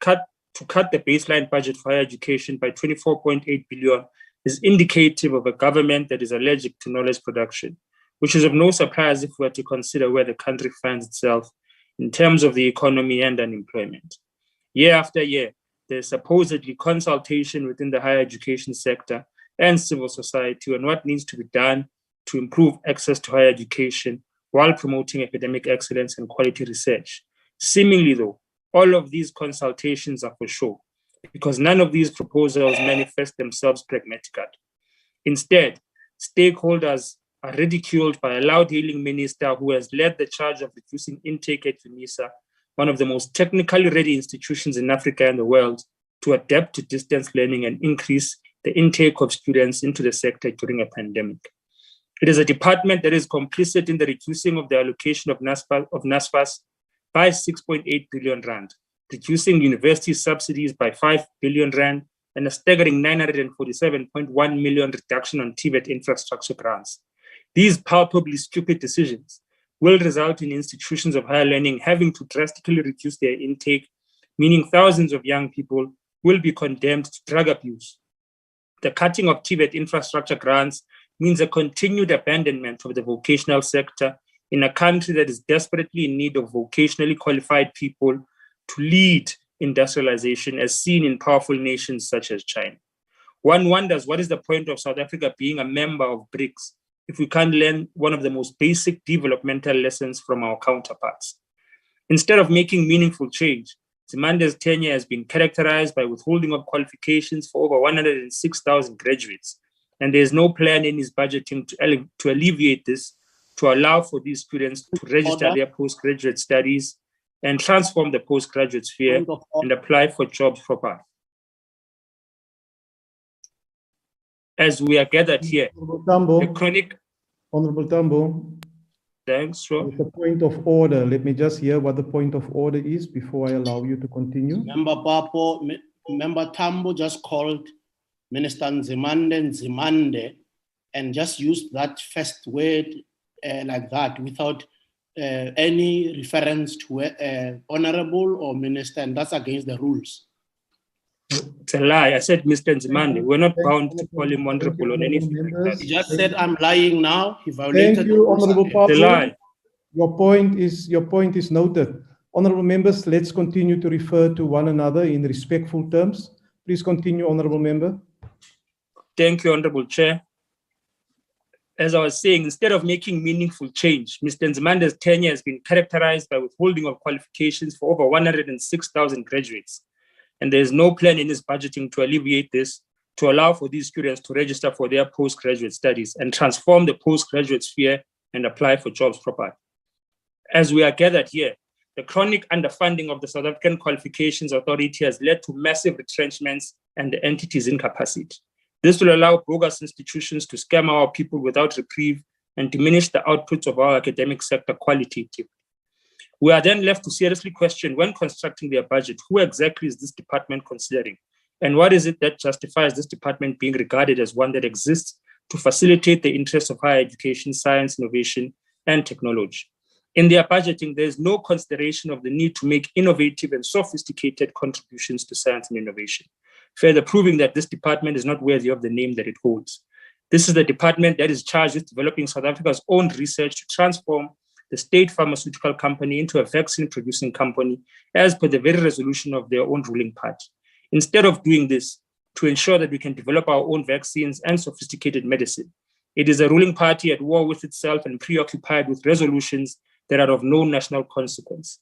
cut the baseline budget for higher education by 24.8 billion is indicative of a government that is allergic to knowledge production, which is of no surprise if we were to consider where the country finds itself in terms of the economy and unemployment. Year after year, there is supposedly consultation within the higher education sector and civil society on what needs to be done to improve access to higher education while promoting academic excellence and quality research. Seemingly, though, all of these consultations are for show, because none of these proposals manifest themselves pragmatically. Instead, stakeholders are ridiculed by a loud-hailing minister who has led the charge of reducing intake at UNISA, one of the most technically ready institutions in Africa and the world, to adapt to distance learning and increase the intake of students into the sector during a pandemic. It is a department that is complicit in the reducing of the allocation of NSFAS by 6.8 billion rand, reducing university subsidies by 5 billion rand, and a staggering 947.1 million reduction on Tivert infrastructure grants. These palpably stupid decisions will result in institutions of higher learning having to drastically reduce their intake, meaning thousands of young people will be condemned to drug abuse. The cutting of Tivert infrastructure grants means a continued abandonment of the vocational sector in a country that is desperately in need of vocationally qualified people to lead industrialization, as seen in powerful nations such as China. One wonders, what is the point of South Africa being a member of BRICS if we can't learn one of the most basic developmental lessons from our counterparts? Instead of making meaningful change, Nzimande's tenure has been characterized by withholding of qualifications for over 106,000 graduates, and there is no plan in his budgeting to alleviate this, to allow for these students to register their postgraduate studies and transform the postgraduate sphere and apply for jobs properly. As we are gathered here, the chronic... Honourable Tambo. Thanks, sure. With the point of order, let me just hear what the point of order is before I allow you to continue. Member Papo, Member Tambo just called Minister Nzimande and just used that first word like that without any reference to honorable or minister, and that's against the rules. It's a lie. I said Mr. Nzimande. We're not bound to call him honorable on anything like that. He just said, I'm lying now. He violated Thank you, Honorable Papo. It's a lie. Your point is noted. Honorable members, let's continue to refer to one another in respectful terms. Please continue, Honorable Member. Thank you, Honorable Chair. As I was saying, instead of making meaningful change, Mr. Nzimande's tenure has been characterized by withholding of qualifications for over 106,000 graduates. And there is no plan in his budgeting to alleviate this, to allow for these students to register for their postgraduate studies and transform the postgraduate sphere and apply for jobs properly. As we are gathered here, the chronic underfunding of the South African Qualifications Authority has led to massive retrenchments and the entity's incapacity. This will allow bogus institutions to scam our people without reprieve and diminish the outputs of our academic sector qualitatively. We are then left to seriously question, when constructing their budget, who exactly is this department considering? And what is it that justifies this department being regarded as one that exists to facilitate the interests of higher education, science, innovation, and technology? In their budgeting, there is no consideration of the need to make innovative and sophisticated contributions to science and innovation, further proving that this department is not worthy of the name that it holds. This is the department that is charged with developing South Africa's own research to transform the state pharmaceutical company into a vaccine-producing company, as per the very resolution of their own ruling party. Instead of doing this to ensure that we can develop our own vaccines and sophisticated medicine, it is a ruling party at war with itself and preoccupied with resolutions that are of no national consequence.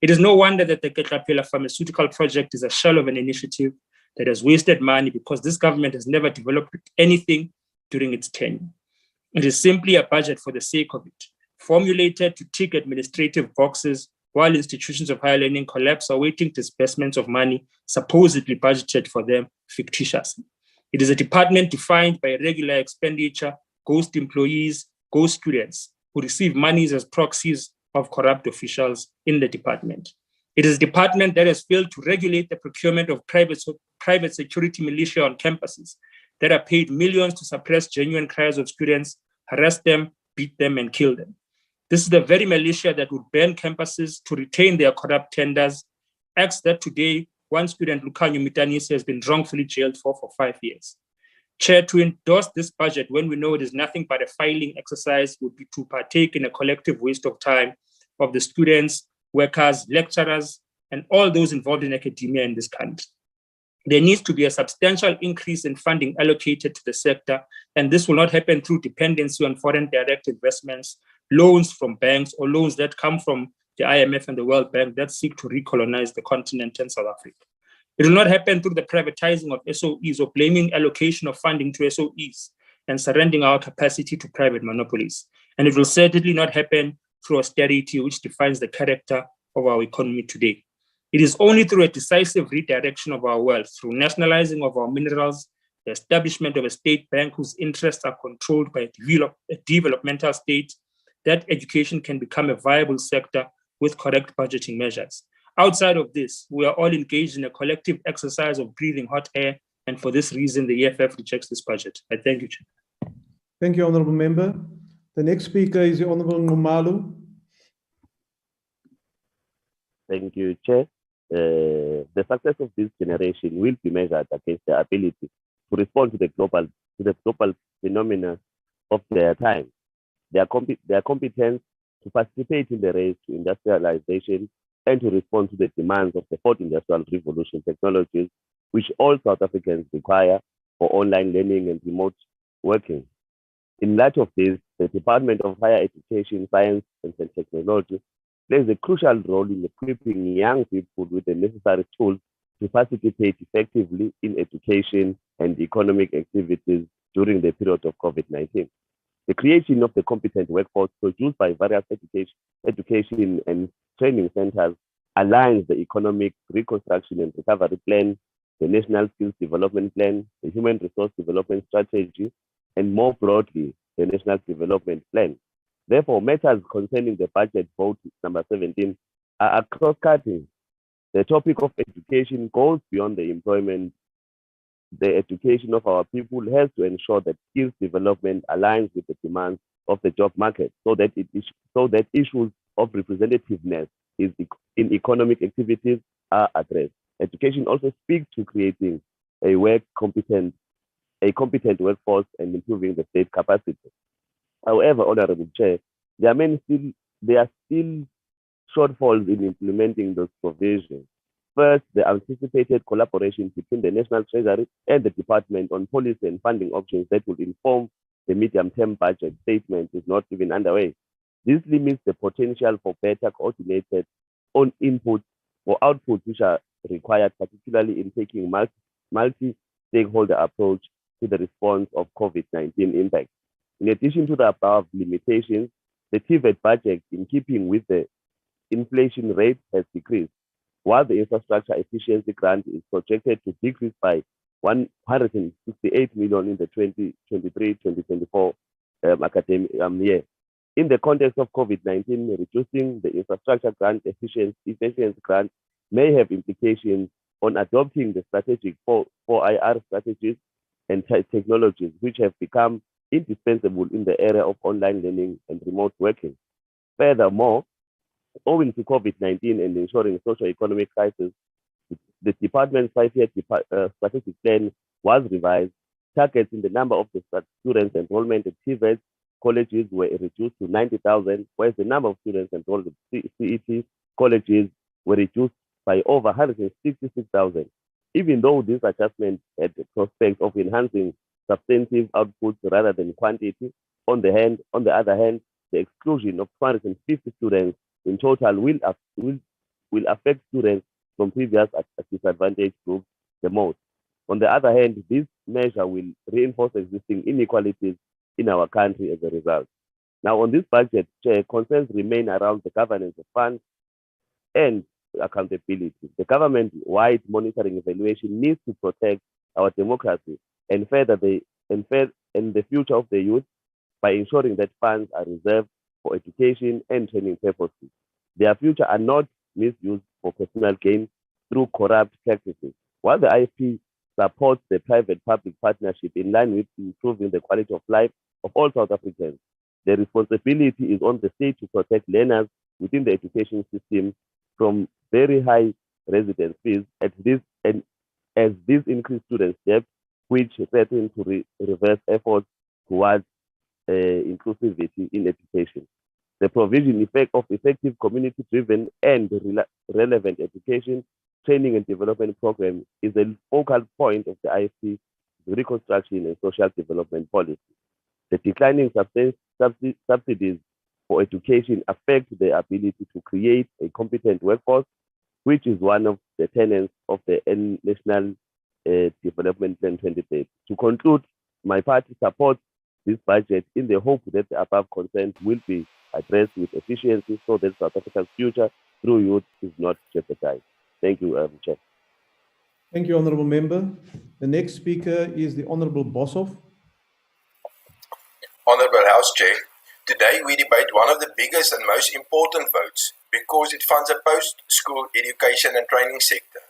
It is no wonder that the Ketlapela pharmaceutical project is a shell of an initiative that has wasted money, because this government has never developed anything during its tenure. It is simply a budget for the sake of it, formulated to tick administrative boxes while institutions of higher learning collapse, awaiting disbursements of money supposedly budgeted for them fictitiously. It is a department defined by irregular expenditure, ghost employees, ghost students who receive monies as proxies of corrupt officials in the department. It is a department that has failed to regulate the procurement of private security militia on campuses that are paid millions to suppress genuine cries of students, harass them, beat them, and kill them. This is the very militia that would burn campuses to retain their corrupt tenders, acts that today one student, Lukanyo Mitanisi, has been wrongfully jailed for 5 years. Chair, to endorse this budget when we know it is nothing but a filing exercise would be to partake in a collective waste of time of the students, workers, lecturers, and all those involved in academia in this country. There needs to be a substantial increase in funding allocated to the sector, and this will not happen through dependency on foreign direct investments, loans from banks, or loans that come from the IMF and the World Bank that seek to recolonize the continent and South Africa. It will not happen through the privatizing of SOEs or blaming allocation of funding to SOEs and surrendering our capacity to private monopolies. And it will certainly not happen through austerity, which defines the character of our economy today. It is only through a decisive redirection of our wealth, through nationalizing of our minerals, the establishment of a state bank whose interests are controlled by a developmental state, that education can become a viable sector with correct budgeting measures. Outside of this, we are all engaged in a collective exercise of breathing hot air, and for this reason, the EFF rejects this budget. I thank you, Chair. Thank you, Honorable Member. The next speaker is the Honorable Ngumalu. Thank you, Chair. The success of this generation will be measured against their ability to respond to the global phenomena of their time. Their competence to participate in the race to industrialization and to respond to the demands of the fourth industrial revolution technologies, which all South Africans require for online learning and remote working. In light of this, the Department of Higher Education, Science and Technology plays a crucial role in equipping young people with the necessary tools to participate effectively in education and economic activities during the period of COVID-19. The creation of the competent workforce produced by various education and training centers aligns the economic reconstruction and recovery plan, the national skills development plan, the human resource development strategy, and more broadly, the national development plan. Therefore, matters concerning the budget vote number 17 are cross-cutting. The topic of education goes beyond the employment. The education of our people has to ensure that skills development aligns with the demands of the job market, so that issues of representativeness in economic activities are addressed. Education also speaks to creating a competent workforce and improving the state capacity. However, Honorable Chair, there are many still there are still shortfalls in implementing those provisions. First, the anticipated collaboration between the National Treasury and the Department on policy and funding options that will inform the medium-term budget statement is not even underway. This limits the potential for better coordinated on inputs or outputs which are required, particularly in taking multi-stakeholder approach to the response of COVID-19 impact. In addition to the above limitations, the Tivert budget, in keeping with the inflation rate, has decreased, while the infrastructure efficiency grant is projected to decrease by 168 million in the 2023-2024 academic year. In the context of COVID-19, reducing the infrastructure grant efficiency grant may have implications on adopting the strategic 4IR strategies and technologies which have become indispensable in the area of online learning and remote working. Furthermore, owing to COVID-19 and ensuring socio-economic crisis, the department's 5-year strategic plan was revised. Targets in the number of the students enrollment at Tivert colleges were reduced to 90,000, whereas the number of students enrolled at CET colleges were reduced by over 166,000. Even though this adjustment had the prospect of enhancing substantive outputs rather than quantity, on the other hand, the exclusion of 250 students in total will affect students from previous disadvantaged groups the most. On the other hand, this measure will reinforce existing inequalities in our country as a result. Now, on this budget, Chair, concerns remain around the governance of funds and accountability. The government-wide monitoring evaluation needs to protect our democracy and further the future of the youth by ensuring that funds are reserved for education and training purposes. Their future are not misused for personal gain through corrupt practices. While the IFP supports the private-public partnership in line with improving the quality of life of all South Africans, the responsibility is on the state to protect learners within the education system from very high residence fees as this increased student debt, which threaten to reverse efforts towards inclusivity in education. The provision of effective community-driven and relevant education, training and development program is a focal point of the IFP Reconstruction and Social Development Policy. The declining subsidies for education affect the ability to create a competent workforce, which is one of the tenets of the National Development Plan 2030. To conclude, my party supports this budget in the hope that the above concerns will be addressed with efficiency so that South Africa's future through youth is not jeopardized. Thank you, Chair. Thank you, Honourable Member. The next speaker is the Honourable Boshoff. Honourable House Chair, today we debate one of the biggest and most important votes because it funds a post-school education and training sector,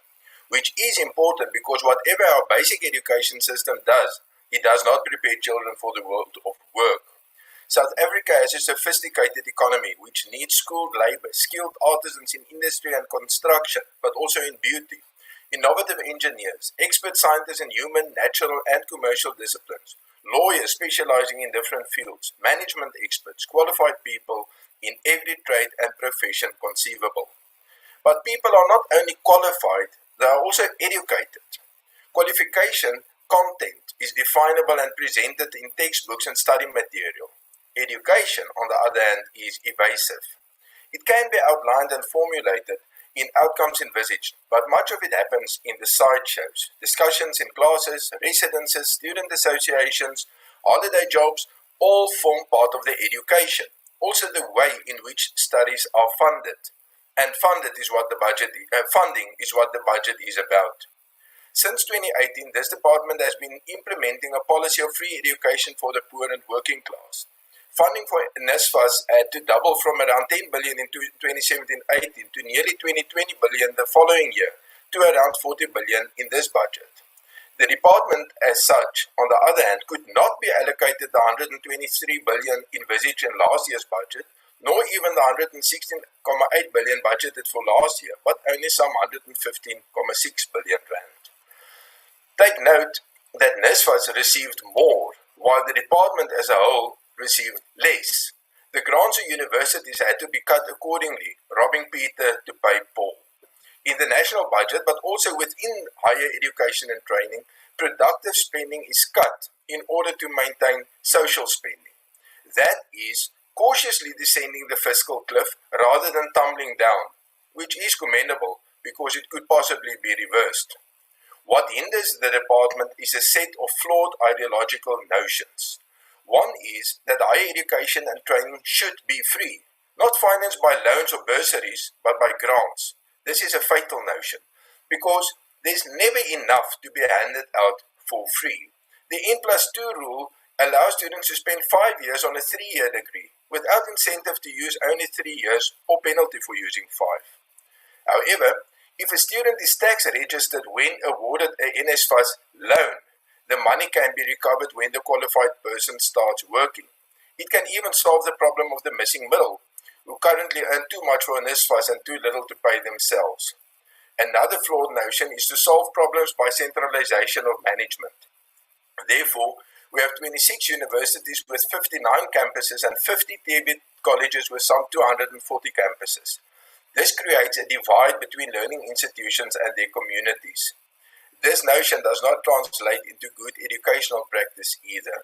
which is important because whatever our basic education system does, it does not prepare children for the world of work. South Africa has a sophisticated economy which needs skilled labour, skilled artisans in industry and construction, but also in beauty, innovative engineers, expert scientists in human, natural and commercial disciplines, lawyers specializing in different fields, management experts, qualified people in every trade and profession conceivable. But people are not only qualified, they are also educated. Qualification content is definable and presented in textbooks and study material. Education, on the other hand, is evasive. It can be outlined and formulated in outcomes envisaged, but much of it happens in the sideshows, discussions in classes, residences, student associations, holiday jobs, all form part of the education. Also the way in which studies are funded. And funding is what the budget is about. Since 2018, this department has been implementing a policy of free education for the poor and working class. Funding for NSFAS had to double from around 10 billion in 2017-18 to nearly 20 billion the following year, to around 40 billion in this budget. The department as such, on the other hand, could not be allocated the 123 billion envisaged in last year's budget, nor even the 116.8 billion budgeted for last year, but only some 115.6 billion rand. Take note that NSFAS received more, while the department as a whole received less. The grants of universities had to be cut accordingly, robbing Peter to pay Paul. In the national budget, but also within higher education and training, productive spending is cut in order to maintain social spending. That is cautiously descending the fiscal cliff rather than tumbling down, which is commendable because it could possibly be reversed. What hinders the department is a set of flawed ideological notions. One is that higher education and training should be free, not financed by loans or bursaries, but by grants. This is a fatal notion because there's never enough to be handed out for free. The N+2 rule allows students to spend 5 years on a 3-year degree without incentive to use only 3 years or penalty for using 5. However, if a student is tax registered when awarded a NSFAS loan, the money can be recovered when the qualified person starts working. It can even solve the problem of the missing middle, who currently earn too much for NSFAS and too little to pay themselves. Another flawed notion is to solve problems by centralization of management. Therefore, we have 26 universities with 59 campuses and 50 Tivert colleges with some 240 campuses. This creates a divide between learning institutions and their communities. This notion does not translate into good educational practice either.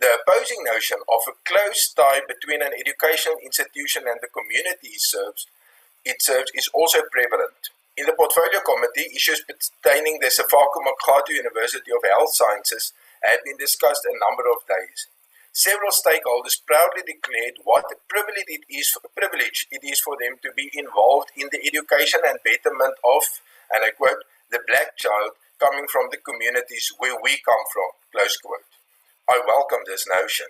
The opposing notion of a close tie between an educational institution and the community it serves is also prevalent. In the Portfolio Committee, issues pertaining the Sefako Makgato University of Health Sciences had been discussed a number of days. Several stakeholders proudly declared what a privilege it is for them to be involved in the education and betterment of, and I quote, the black child coming from the communities where we come from, close quote. I welcome this notion.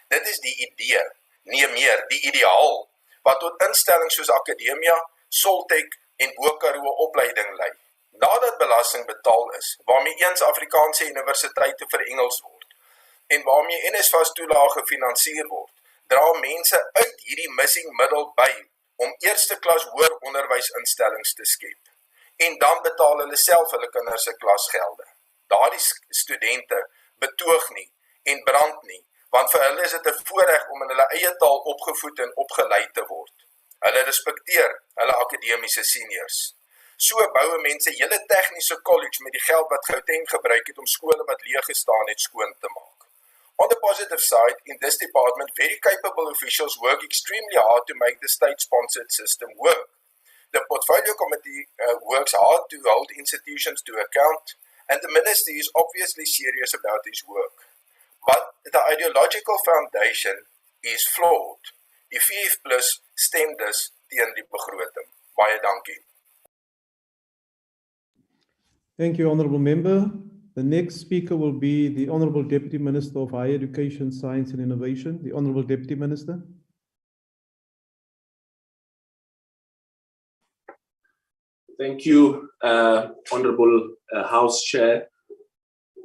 Dit is die idee, nie meer, die ideaal, wat tot instellings soos Akademia, Soltech en Bo-Karoo opleiding lei. Nadat belasting betaal is, waarmee eens Afrikaanse universiteite verengels word, en waarmee NSFAS toelaag gefinansier word, dra mense uit hierdie missing middel by om eerste klas hoër onderwysinstellings te skep. En dan betaal hulle self hulle kinders se klasgelde. Daardie studente betoog nie en brand nie, want vir hulle is dit 'n voorreg om in hulle eie taal opgevoed en opgeleid te word. Hulle respekteer hulle akademiese seniors. So bou mense hele tegniese college met die geld wat Gauteng gebruik het om skole wat leeg gestaan het skoon te maak. On the positive side, in this department, very capable officials work extremely hard to make the state-sponsored system work. The Portfolio Committee works hard to hold institutions to account, and the Minister is obviously serious about his work. But the ideological foundation is flawed. Die VF+ stem dus teen die begroting. Baie dankie. Thank you, Honourable Member. The next speaker will be the Honourable Deputy Minister of Higher Education, Science and Innovation, the Honourable Deputy Minister. Thank you, Honourable House Chair,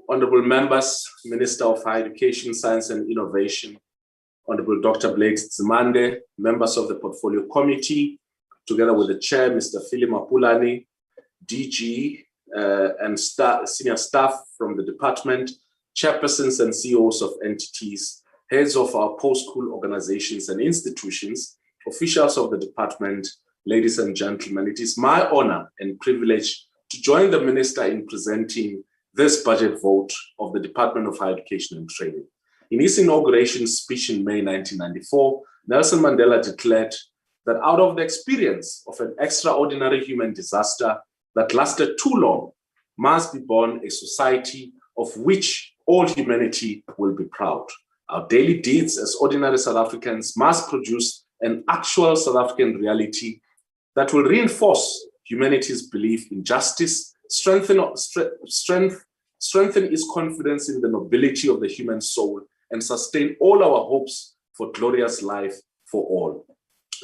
Honourable Members, Minister of Higher Education, Science and Innovation, Honourable Dr. Blake Zimande, members of the Portfolio Committee, together with the Chair, Mr. Philip Mapulani, DG, and senior staff from the department, chairpersons and CEOs of entities, heads of our post-school organizations and institutions, officials of the department, ladies and gentlemen, it is my honor and privilege to join the Minister in presenting this budget vote of the Department of Higher Education and Training. In his inauguration speech in May 1994, Nelson Mandela declared that out of the experience of an extraordinary human disaster that lasted too long, must be born a society of which all humanity will be proud. Our daily deeds as ordinary South Africans must produce an actual South African reality that will reinforce humanity's belief in justice, strengthen its confidence in the nobility of the human soul, and sustain all our hopes for glorious life for all.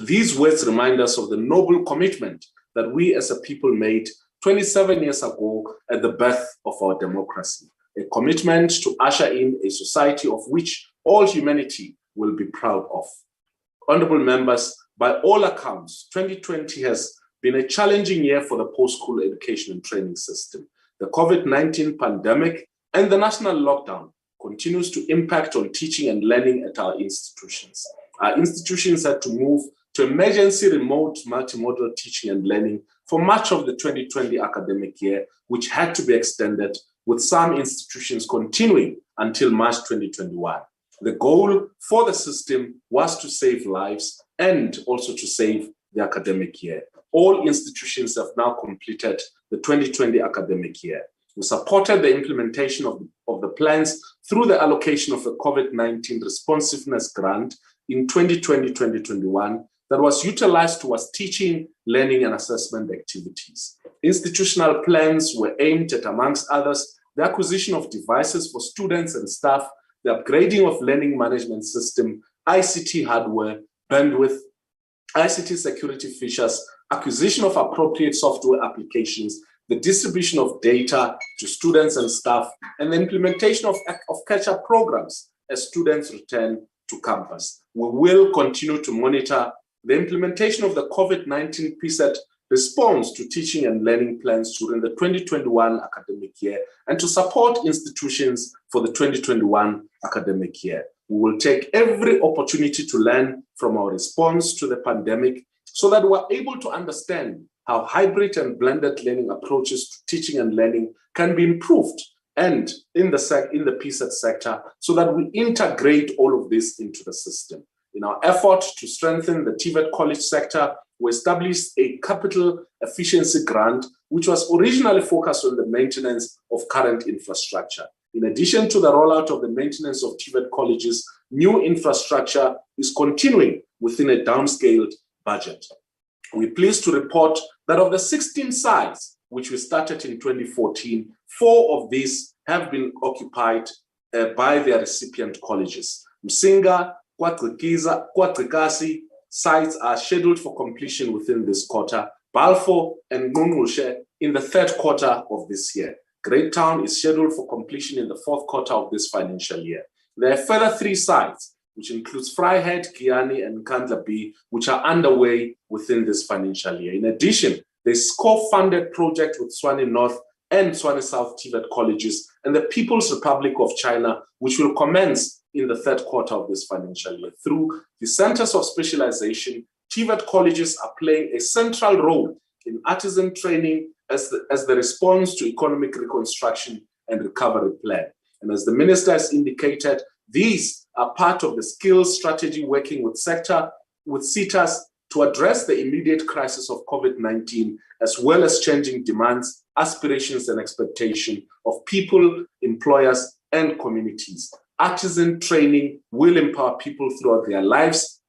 These words remind us of the noble commitment that we as a people made 27 years ago at the birth of our democracy, a commitment to usher in a society of which all humanity will be proud of. Honorable members, by all accounts, 2020 has been a challenging year for the post-school education and training system. The COVID-19 pandemic and the national lockdown continues to impact on teaching and learning at our institutions. our institutions had to move to emergency remote multimodal teaching and learning for much of the 2020 academic year, which had to be extended, with some institutions continuing until March 2021. The goal for the system was to save lives and also to save the academic year. All institutions have now completed the 2020 academic year. We supported the implementation of the plans through the allocation of a COVID-19 responsiveness grant in 2020-2021 that was utilized towards teaching, learning, and assessment activities. Institutional plans were aimed at, amongst others, the acquisition of devices for students and staff, the upgrading of learning management system, ICT hardware, bandwidth, ICT security features, acquisition of appropriate software applications, the distribution of data to students and staff, and the implementation of catch-up programs as students return to campus. We will continue to monitor the implementation of the COVID-19 PSET response to teaching and learning plans during the 2021 academic year and to support institutions for the 2021 academic year. We will take every opportunity to learn from our response to the pandemic so that we're able to understand how hybrid and blended learning approaches to teaching and learning can be improved and in the PSET sector so that we integrate all of this into the system. In our effort to strengthen the Tivert college sector, we established a capital efficiency grant, which was originally focused on the maintenance of current infrastructure. In addition to the rollout of the maintenance of Tivert colleges, new infrastructure is continuing within a downscaled budget. We're pleased to report that of the 16 sites which we started in 2014, 4 of these have been occupied by their recipient colleges. Msinga, KwaGcikasi sites are scheduled for completion within this quarter, Balfour and Ngqongqoshe in the 3rd quarter of this year. Great Town is scheduled for completion in the 4th quarter of this financial year. There are further 3 sites, which includes Vryheid, Giyani, and Nkandla B, which are underway within this financial year. In addition, there's co-funded project with Tshwane North and Tshwane South Tivert colleges and the People's Republic of China, which will commence in the 3rd quarter of this financial year. Through the centers of specialization, Tivert colleges are playing a central role in artisan training as the response to economic reconstruction and recovery plan. And as the minister has indicated, these are part of the skills strategy working with SETAs to address the immediate crisis of COVID-19, as well as changing demands, aspirations, and expectations of people, employers, and communities. Artisan training will empower people throughout their lives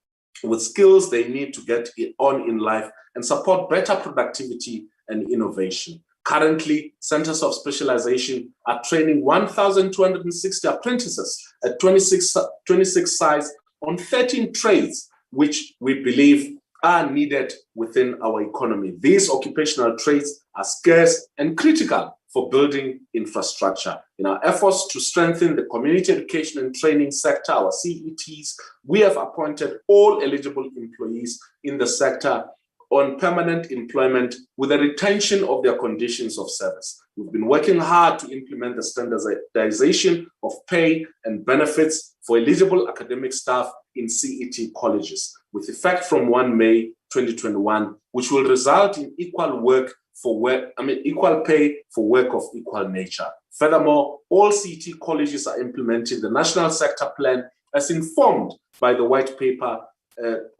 with skills they need to get on in life and support better productivity and innovation. Currently, centers of specialization are training 1,260 apprentices at 26 sites on 13 trades, which we believe are needed within our economy. These occupational trades are scarce and critical for building infrastructure. In our efforts to strengthen the community education and training sector, our CETs, we have appointed all eligible employees in the sector on permanent employment with a retention of their conditions of service. We've been working hard to implement the standardization of pay and benefits for eligible academic staff in CET colleges, with effect from 1 May 2021, which will result in equal pay for work of equal nature. Furthermore, all CET colleges are implementing the National Sector Plan as informed by the white paper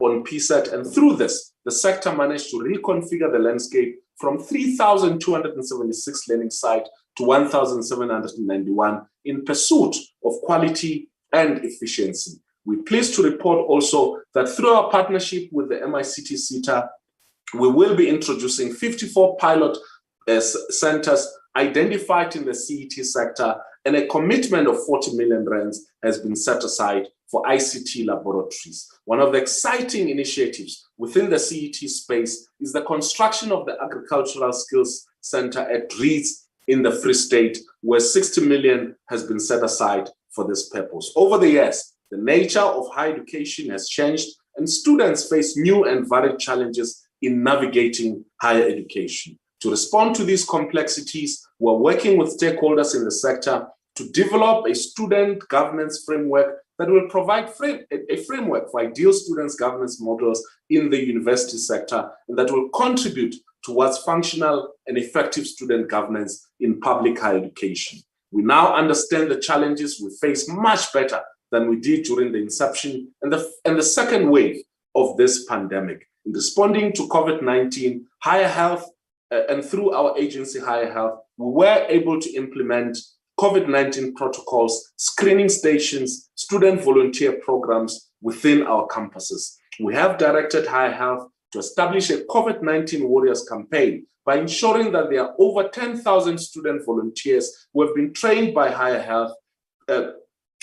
on PSET, and through this, the sector managed to reconfigure the landscape from 3,276 learning sites to 1,791 in pursuit of quality and efficiency. We're pleased to report also that through our partnership with the MICT SETA, we will be introducing 54 pilot centers identified in the CET sector, and a commitment of 40 million rands has been set aside for ICT laboratories. One of the exciting initiatives within the CET space is the construction of the Agricultural Skills Center at Reeds in the Free State, where 60 million has been set aside for this purpose. Over the years, the nature of higher education has changed, and students face new and varied challenges in navigating higher education. To respond to these complexities, we're working with stakeholders in the sector to develop a student governance framework that will provide a framework for ideal students' governance models in the university sector, and that will contribute towards functional and effective student governance in public higher education. We now understand the challenges we face much better than we did during the inception and the second wave of this pandemic. In responding to COVID-19, Higher Health, and through our agency Higher Health, we were able to implement COVID-19 protocols, screening stations, student volunteer programs within our campuses. We have directed Higher Health to establish a COVID-19 Warriors campaign by ensuring that there are over 10,000 student volunteers who have been trained by Higher Health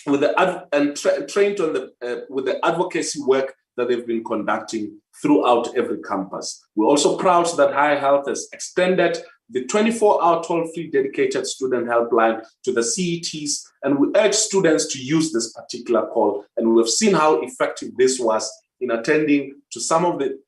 with the advocacy work that they've been conducting throughout every campus. We're also proud that Higher Health has extended the 24-hour toll-free dedicated student helpline to the CETs, and we urge students to use this particular call, and we've seen how effective this was in attending to some of the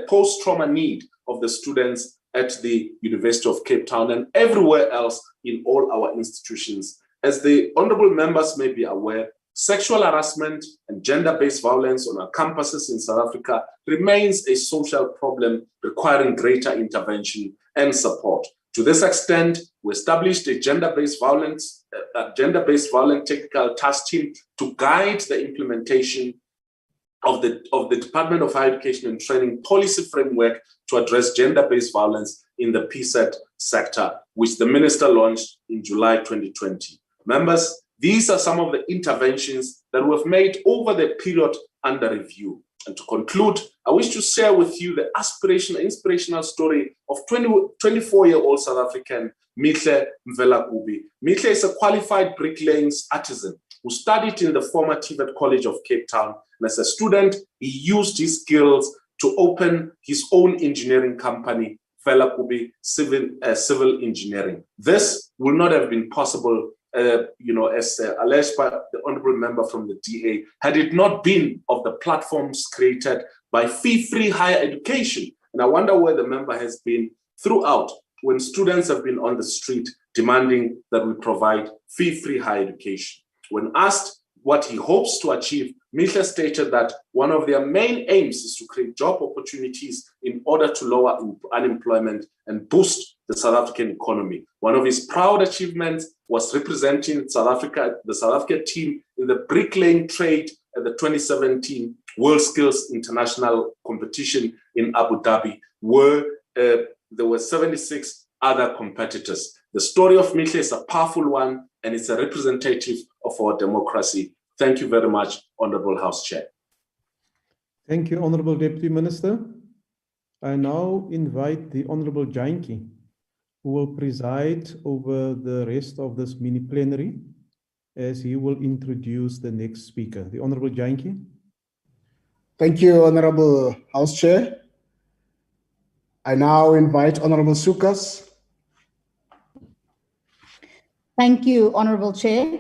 post-trauma need of the students at the University of Cape Town and everywhere else in all our institutions. As the honorable members may be aware, sexual harassment and gender-based violence on our campuses in South Africa remains a social problem requiring greater intervention and support. To this extent, we established a gender-based violence technical task team to guide the implementation of the Department of Higher Education and Training policy framework to address gender-based violence in the PSET sector, which the minister launched in July 2020. Members, these are some of the interventions that we've made over the period under review. And to conclude, I wish to share with you the inspirational story of 24-year-old South African Mihle Mvelakubi. Mihle is a qualified bricklaying artisan who studied in the former Tivert College of Cape Town. And as a student, he used his skills to open his own engineering company, Mvelakubi Civil Engineering. This would not have been possible as alleged by the honorable member from the DA, had it not been of the platforms created by fee-free higher education. And I wonder where the member has been throughout when students have been on the street demanding that we provide fee-free higher education. When asked what he hopes to achieve, Mihle stated that one of their main aims is to create job opportunities in order to lower unemployment and boost the South African economy. One of his proud achievements was representing the South Africa team in the bricklaying trade at the 2017 World Skills International Competition in Abu Dhabi, where there were 76 other competitors. The story of Mihle is a powerful one, and it's a representative of our democracy. Thank you very much, Honorable House Chair. Thank you, Honorable Deputy Minister. I now invite the Honorable Jantjie, who will preside over the rest of this mini plenary, as he will introduce the next speaker. The Honorable Jantjie. Thank you, Honorable House Chair. I now invite Honorable Sukas. Thank you, Honorable Chair.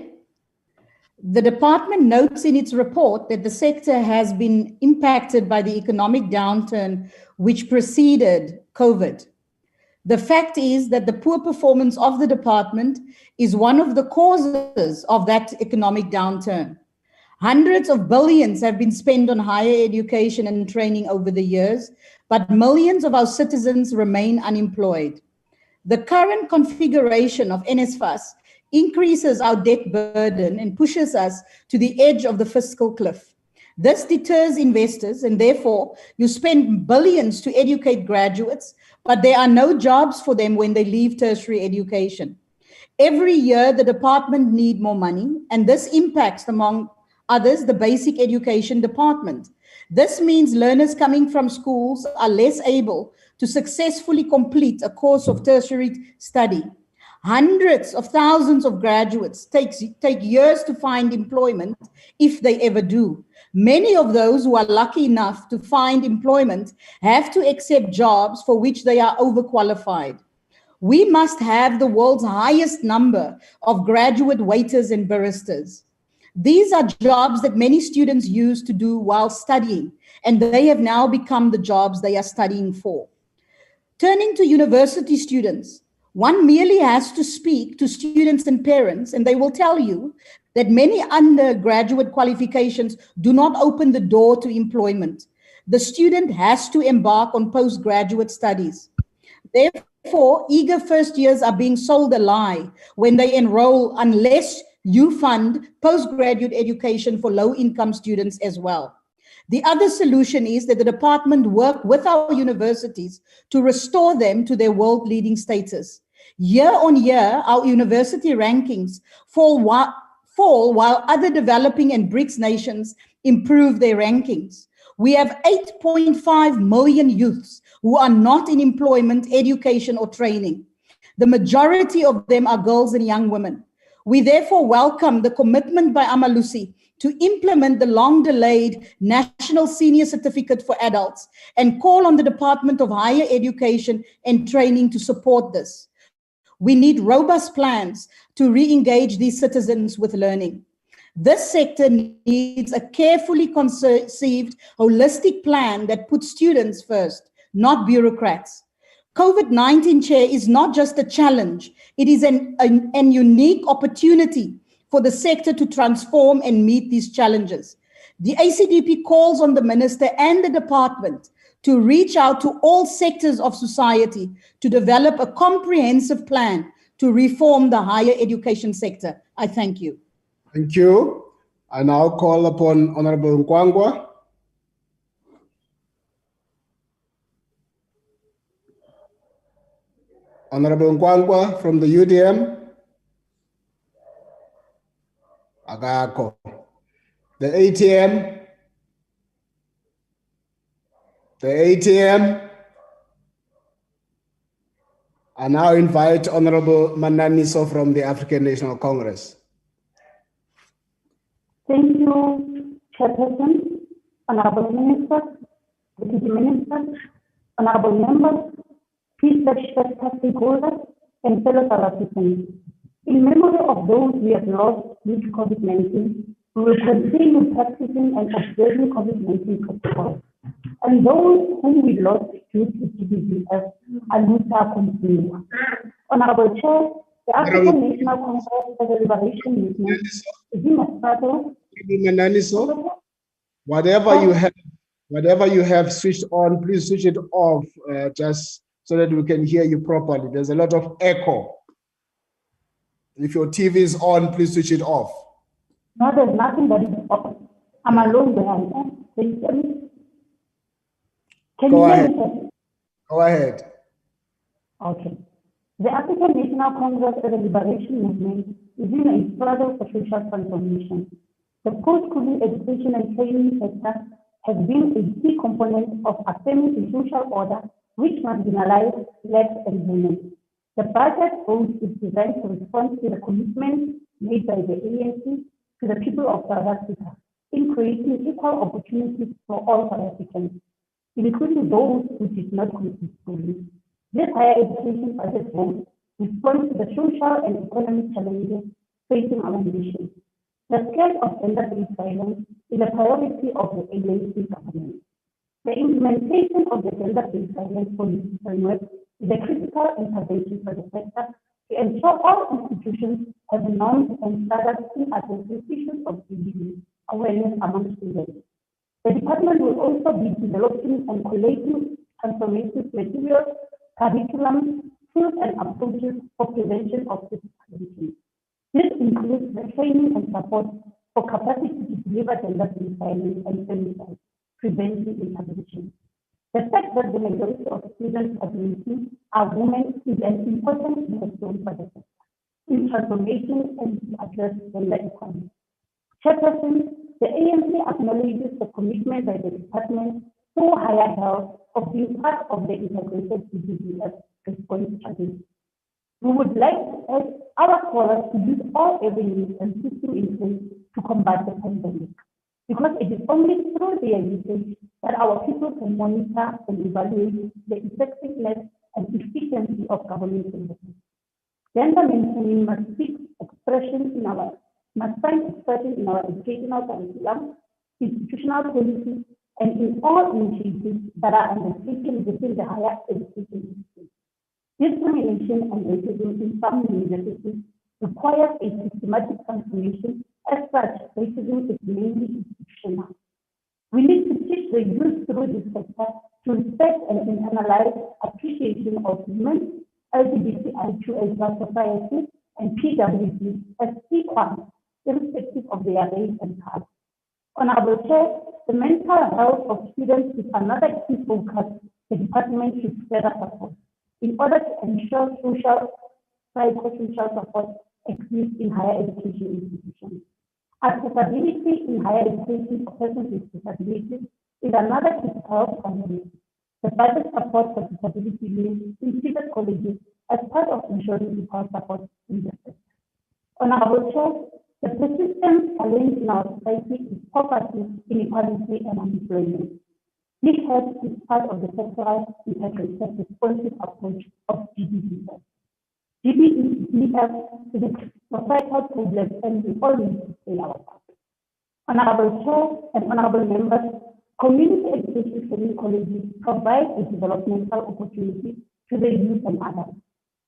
The department notes in its report that the sector has been impacted by the economic downturn which preceded COVID. The fact is that the poor performance of the department is one of the causes of that economic downturn. Hundreds of billions have been spent on higher education and training over the years, but millions of our citizens remain unemployed. The current configuration of NSFAS increases our debt burden and pushes us to the edge of the fiscal cliff. This deters investors, and therefore you spend billions to educate graduates, but there are no jobs for them when they leave tertiary education. Every year, the department needs more money, and this impacts, among others, the basic education department. This means learners coming from schools are less able to successfully complete a course of tertiary study. Hundreds of thousands of graduates take years to find employment, if they ever do. Many of those who are lucky enough to find employment have to accept jobs for which they are overqualified. We must have the world's highest number of graduate waiters and baristas. These are jobs that many students used to do while studying, and they have now become the jobs they are studying for. Turning to university students, One merely has to speak to students and parents, and they will tell you that many undergraduate qualifications do not open the door to employment. The student has to embark on postgraduate studies. Therefore, eager first years are being sold a lie when they enroll unless you fund postgraduate education for low-income students as well. The other solution is that the department work with our universities to restore them to their world-leading status. Year on year, our university rankings fall while other developing and BRICS nations improve their rankings. We have 8.5 million youths who are not in employment, education, or training. The majority of them are girls and young women. We therefore welcome the commitment by Amalusi to implement the long-delayed National Senior Certificate for Adults and call on the Department of Higher Education and Training to support this. We need robust plans to re-engage these citizens with learning. This sector needs a carefully conceived, holistic plan that puts students first, not bureaucrats. COVID-19, Chair, is not just a challenge. It is an unique opportunity for the sector to transform and meet these challenges. The ACDP calls on the Minister and the department to reach out to all sectors of society to develop a comprehensive plan to reform the higher education sector. I thank you. Thank you. I now call upon Honorable Nkwangwa. Honorable Nkwangwa from the UDM. Agako. The ATM. The ATM. I now invite Honorable Mananiso from the African National Congress. Thank you, Chairperson, Honorable Minister, Deputy Minister, Honorable Members, peace stakeholders, and fellow South Africans. In memory of those we have lost due to COVID-19, we will continue practicing and observing COVID-19 protocols. And those whom we lost due to GBVF, Aluta continue. Honorable Chair, the African National Congress for the Liberation Movement is in a struggle. Whatever you have switched on, please switch it off, just so that we can hear you properly. There's a lot of echo. If your TV is on, please switch it off. No, there's nothing that is off. I'm alone behind. Go ahead. Go ahead. Okay. The African National Congress for the Liberation Movement is in a struggle for social transformation. The post-schooling education and training sector has been a key component of affirming the social order which marginalized blacks and women. The budget vote is designed to respond to the commitment made by the ANC to the people of South Africa in creating equal opportunities for all South Africans, including those who did not complete schooling. This higher education budget vote responds to the social and economic challenges facing our nation. The scale of gender-based violence is a priority of the ANC government. The implementation of the gender-based violence policy framework is a critical intervention for the sector to ensure all institutions have norms and standards in addressing issues of GBV awareness among students. The department will also be developing and collating transformative materials, curriculum, tools, and approaches for prevention of discrimination. This includes the training and support for capacity to deliver gender-based violence and femicide prevention intervention. The fact that the majority of students abilities are women is an important milestone for the sector in transformation and to address gender equality. Chairperson, the ANC acknowledges the commitment by the department through higher health of being part of the integrated GBVF response strategy. We would like to urge our scholars to use all avenues and systems in place to combat the pandemic, because it is only through their usage that our people can monitor and evaluate the effectiveness and efficiency of government services. Gender mainstreaming must find expression in our educational curriculum, institutional policy, and in all initiatives that are undertaken within the higher education system. Discrimination discrimination and racism in some universities requires a systematic transformation. As such, racism is mainly institutional. We need to teach the youth through this sector to respect and internalize appreciation of women, LGBTIQ+ society, and PWC as equal, irrespective of their race and color. Honorable Chair, the mental health of students is another key focus the department should further support in order to ensure psychosocial support exists in higher education institutions. Accessibility in higher education for persons with disabilities is another critical priority. The budget support for disability units in Tivert colleges as part of ensuring equal support in the sector. Honorable Chair, the persistent challenge in our society is poverty, inequality, and unemployment. This is part of the sectoral integrated responsive approach of GBDF. GBDF is a societal problem and we all need to play our part. Honorable Chair and honorable members, community education training colleges provide a developmental opportunity to the youth and adults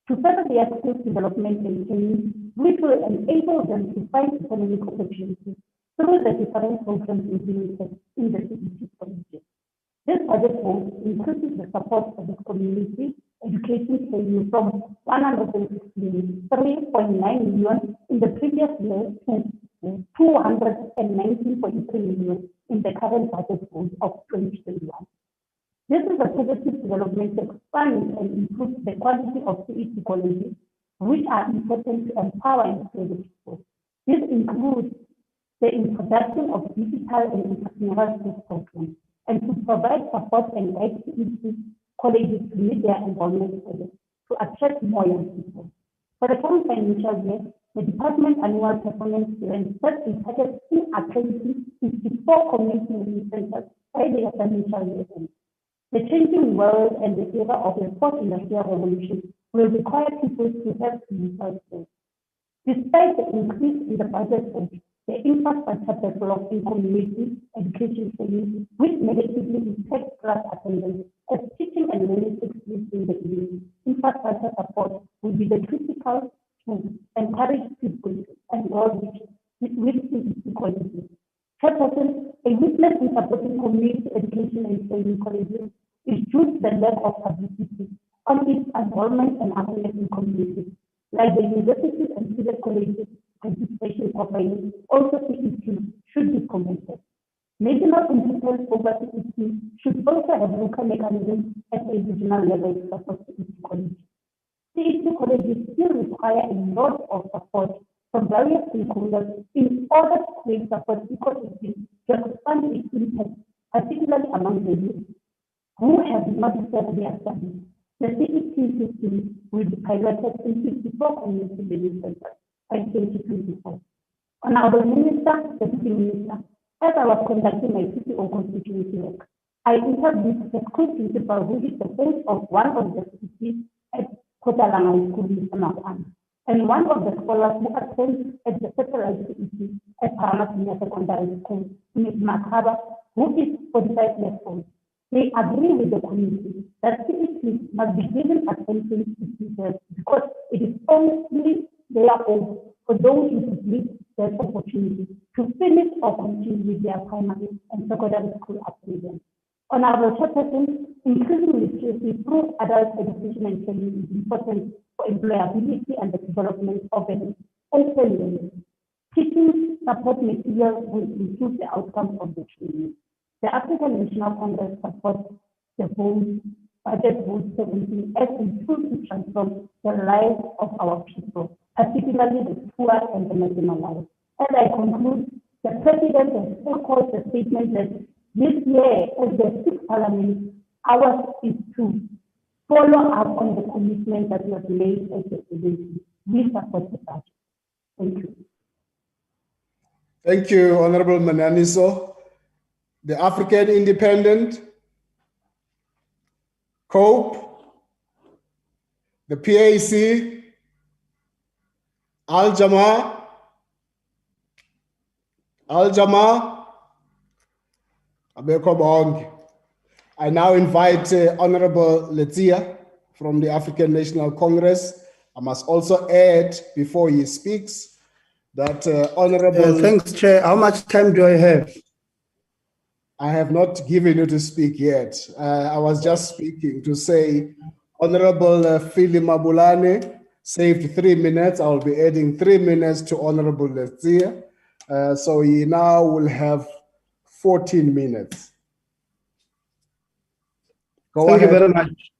to further their skills development and training, which will enable them to find economic opportunities through the different programs implemented in the CET colleges. This budget vote increases the support for the community education training from 163.9 million in the previous year to 219.3 million in the current budget vote of 2021. This is a positive development to expand and improve the quality of CET colleges, which are important to empower and scale the people. This includes the introduction of digital and entrepreneurial skills programs, and to provide support and guide CET colleges to meet their enrollment targets to attract more young people. For the current financial year, the department annual performance event set a target in accrediting 54 community learning centers by the financial year end. The changing world and the era of the fourth industrial revolution will require people to have digital skills. Despite the increase in the budget budget, the infrastructure backlog in community education training, which negatively impacts class attendance, as teaching and learning takes place in the evening, infrastructure support will be the critical to encourage people to enroll with CET colleges. Chairperson, a weakness in supporting community education and training colleges is due to the lack of publicity on its enrollment and awareness in communities. Like the universities and Tivert colleges participation profiling, also CET should be commented. National competence over CET should also have local mechanisms at a regional level to support CET colleges. CET colleges still require a lot of support from various stakeholders in order to create support ecosystems to expand its impact, particularly among the youth who have not started their studies. The CET system will be piloted in 54 community living centers by 2024. Honorable Minister, Deputy Minister, as I was conducting my CPO constituency work, I interviewed the school principal who is the host of one of the cities at Kotalanga School in Samarkand, and one of the scholars who attends at the satellite CET at Paramatinya Secondary School, Ms. Makaba, who is 45 years old. They agree with the community that CET must be given attention to teachers because it is only their own for those who need that opportunity to finish or continue with their primary and secondary school upbringing. Honorable Chairperson, increasing literacy through adult education and training is important for employability and the development of an open learning. Teaching support materials will improve the outcomes of the training. The African National Congress supports the budget vote 17 as a tool to transform the lives of our people, particularly the poor and the marginalized. As I conclude, the President has echoed the statement that this year, as the sixth Parliament, ours is to follow up on the commitment that was made at the agency. We support the budget. Thank you. Thank you, Honorable Mananiso. The African Independent, COPE, the PAC, Al-Jama, Abeko Bong. I now invite Honorable Letia from the African National Congress. I must also add, before he speaks, that Honorable... Thanks, Chair. How much time do I have? I have not given you to speak yet. I was just speaking to say, Honorable Philip Mabulane saved 3 minutes. I'll be adding 3 minutes to Honorable Letzia. So he now will have 14 minutes. Thank you very much.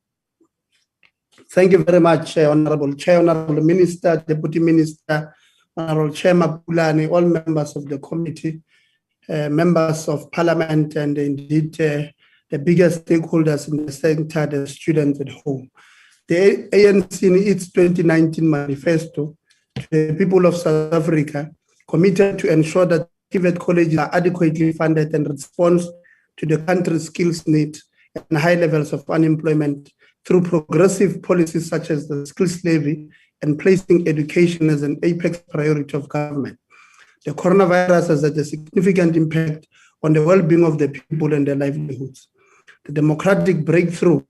Thank you very much, Honorable Chair, Honorable Minister, Deputy Minister, Honorable Chair Mapulani, all members of the committee, members of Parliament, and indeed the biggest stakeholders in the sector, the students at home. The ANC in its 2019 manifesto to the people of South Africa committed to ensure that Tivert colleges are adequately funded and respond to the country's skills need and high levels of unemployment through progressive policies such as the skills levy and placing education as an apex priority of government. The coronavirus has had a significant impact on the well-being of the people and their livelihoods. The democratic breakthrough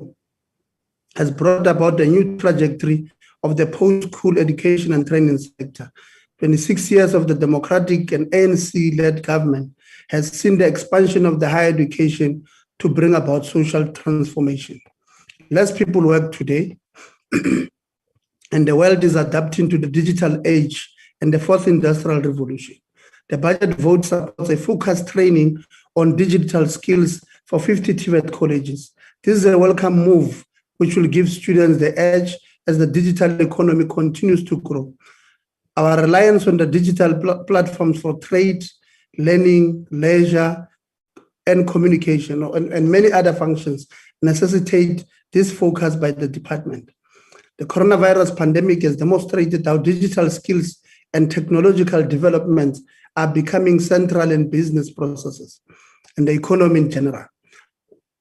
has brought about a new trajectory of the post-school education and training sector. 26 years of the democratic and ANC-led government has seen the expansion of the higher education to bring about social transformation. Less people work today, and the world is adapting to the digital age and the fourth industrial revolution. The budget vote supports a focused training on digital skills for 50 Tivert colleges. This is a welcome move, which will give students the edge as the digital economy continues to grow. Our reliance on the digital platforms for trade, learning, leisure, and communication, and many other functions necessitate this focus by the department. The coronavirus pandemic has demonstrated how digital skills and technological developments are becoming central in business processes and the economy in general.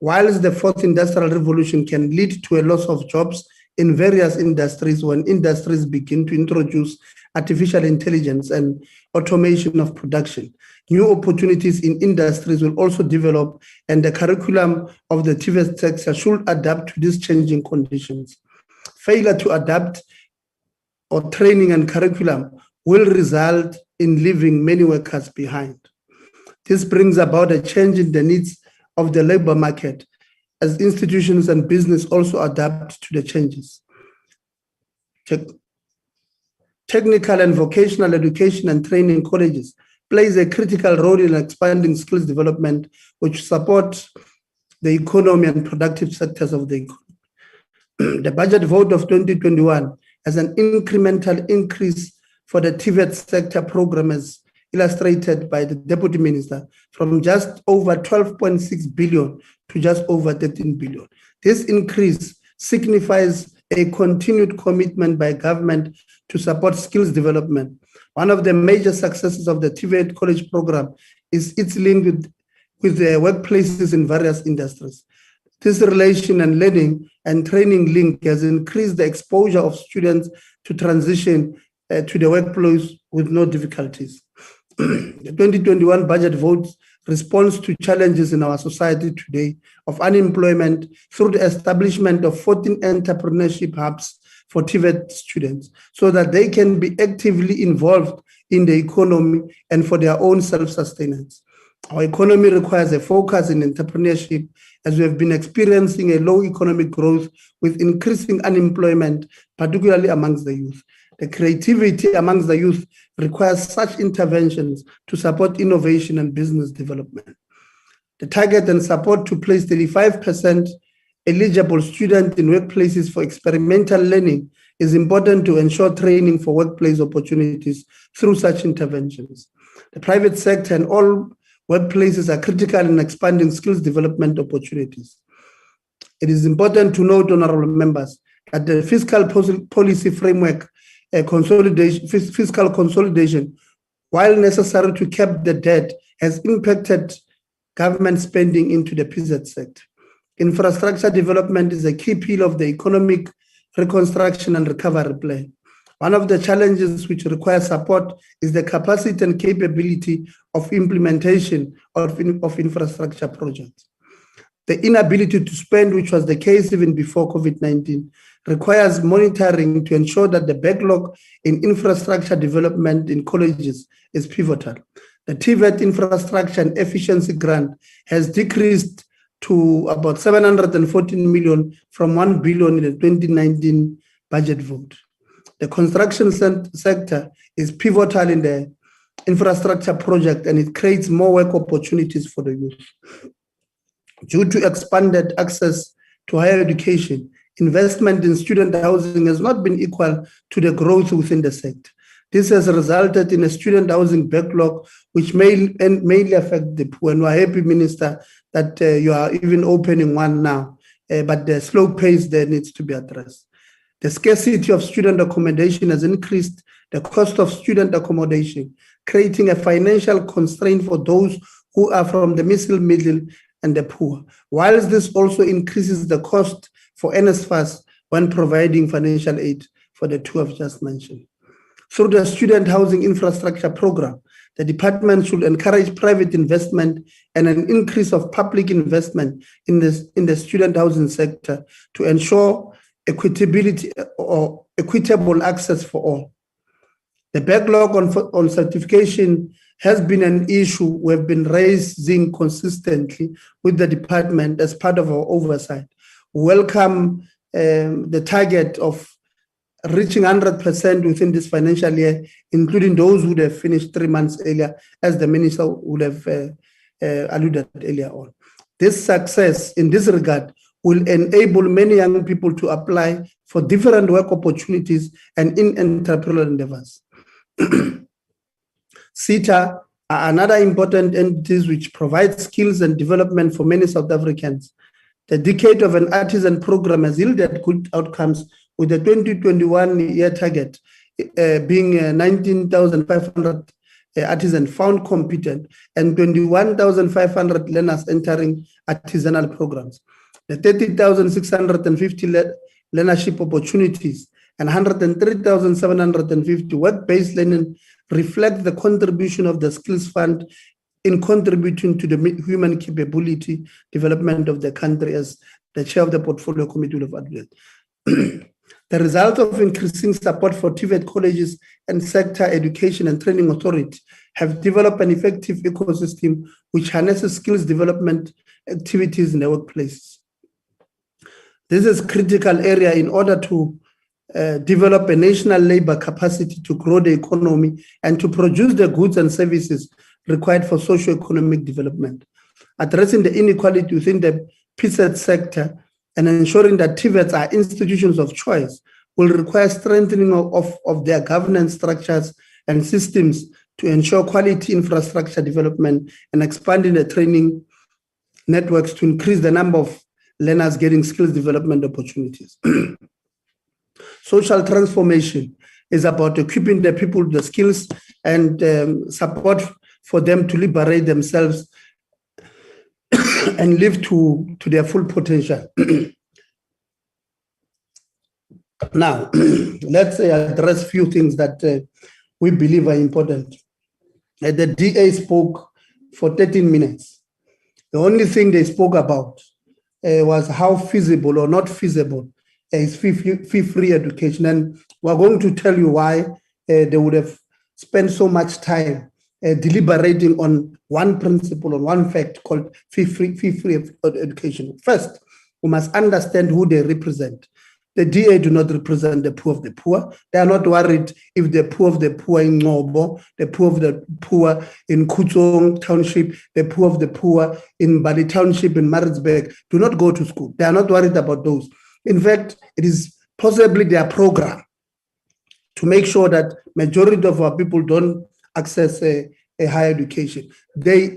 Whilst the fourth industrial revolution can lead to a loss of jobs in various industries when industries begin to introduce artificial intelligence and automation of production, new opportunities in industries will also develop, and the curriculum of the Tivert sector should adapt to these changing conditions. Failure to adapt or training and curriculum will result in leaving many workers behind. This brings about a change in the needs of the labor market as institutions and business also adapt to the changes. Technical and vocational education and training colleges plays a critical role in expanding skills development, which support the economy and productive sectors of the economy. The budget vote of 2021 has an incremental increase for the Tivert sector program as illustrated by the Deputy Minister from just over 12.6 billion to just over 13 billion. This increase signifies a continued commitment by government to support skills development. One of the major successes of the Tivert College program is its link with the workplaces in various industries. This relation and learning and training link has increased the exposure of students to transition to the workplace with no difficulties. The 2021 budget votes responds to challenges in our society today of unemployment through the establishment of 14 entrepreneurship hubs for Tivert students so that they can be actively involved in the economy and for their own self-sustenance. Our economy requires a focus in entrepreneurship as we have been experiencing a low economic growth with increasing unemployment, particularly amongst the youth. The creativity amongst the youth requires such interventions to support innovation and business development. The target and support to place 35% eligible students in workplaces for experimental learning is important to ensure training for workplace opportunities through such interventions. The private sector and all workplaces are critical in expanding skills development opportunities. It is important to note, honorable members, that the fiscal policy framework fiscal consolidation, while necessary to cap the debt, has impacted government spending into the PZ sector. Infrastructure development is a key pillar of the economic reconstruction and recovery plan. One of the challenges which require support is the capacity and capability of implementation of infrastructure projects. The inability to spend, which was the case even before COVID-19, requires monitoring to ensure that the backlog in infrastructure development in colleges is pivotal. The Tivert Infrastructure and Efficiency Grant has decreased to about 714 million from 1 billion in the 2019 budget vote. The construction sector is pivotal in the infrastructure project, and it creates more work opportunities for the youth. Due to expanded access to higher education, investment in student housing has not been equal to the growth within the sector. This has resulted in a student housing backlog, which mainly affect the poor. And we're happy, Minister, that you are even opening one now, but the slow pace there needs to be addressed. The scarcity of student accommodation has increased the cost of student accommodation, creating a financial constraint for those who are from the middle and the poor, whilst this also increases the cost for NSFAS when providing financial aid for the two I've just mentioned. Through the Student Housing Infrastructure Program, the department should encourage private investment and an increase of public investment in the student housing sector to ensure equitability or equitable access for all. The backlog on certification has been an issue we've been raising consistently with the department as part of our oversight. Welcome the target of reaching 100% within this financial year, including those who would have finished 3 months earlier, as the minister would have alluded earlier on. This success in this regard will enable many young people to apply for different work opportunities and in entrepreneurial endeavors. CETA are another important entities which provide skills and development for many South Africans. The Decade of an Artisan program has yielded good outcomes, with the 2021 year target being 19,500 artisans found competent and 21,500 learners entering artisanal programs. The 30,650 learnership opportunities and 103,750 work-based learning reflect the contribution of the Skills Fund in contributing to the human capability development of the country, as the chair of the Portfolio Committee will have advised. The result of increasing support for Tivert colleges and sector education and training authority have developed an effective ecosystem which harnesses skills development activities in the workplace. This is a critical area in order to develop a national labor capacity to grow the economy and to produce the goods and services required for socio-economic development. Addressing the inequality within the PSET sector and ensuring that Tiverts are institutions of choice will require strengthening of their governance structures and systems to ensure quality infrastructure development and expanding the training networks to increase the number of learners getting skills development opportunities. Social transformation is about equipping the people with the skills and support for them to liberate themselves and live to their full potential. Now, let's address a few things that we believe are important. The DA spoke for 13 minutes. The only thing they spoke about was how feasible or not feasible is fee-free education. And we're going to tell you why they would have spent so much time deliberating on one principle, on one fact called fee-free education. First, we must understand who they represent. The DA do not represent the poor of the poor. They are not worried if the poor of the poor in Ngobo, the poor of the poor in Kutsong Township, the poor of the poor in Bali Township in Maritzburg do not go to school. They are not worried about those. In fact, it is possibly their program to make sure that majority of our people don't access a higher education. They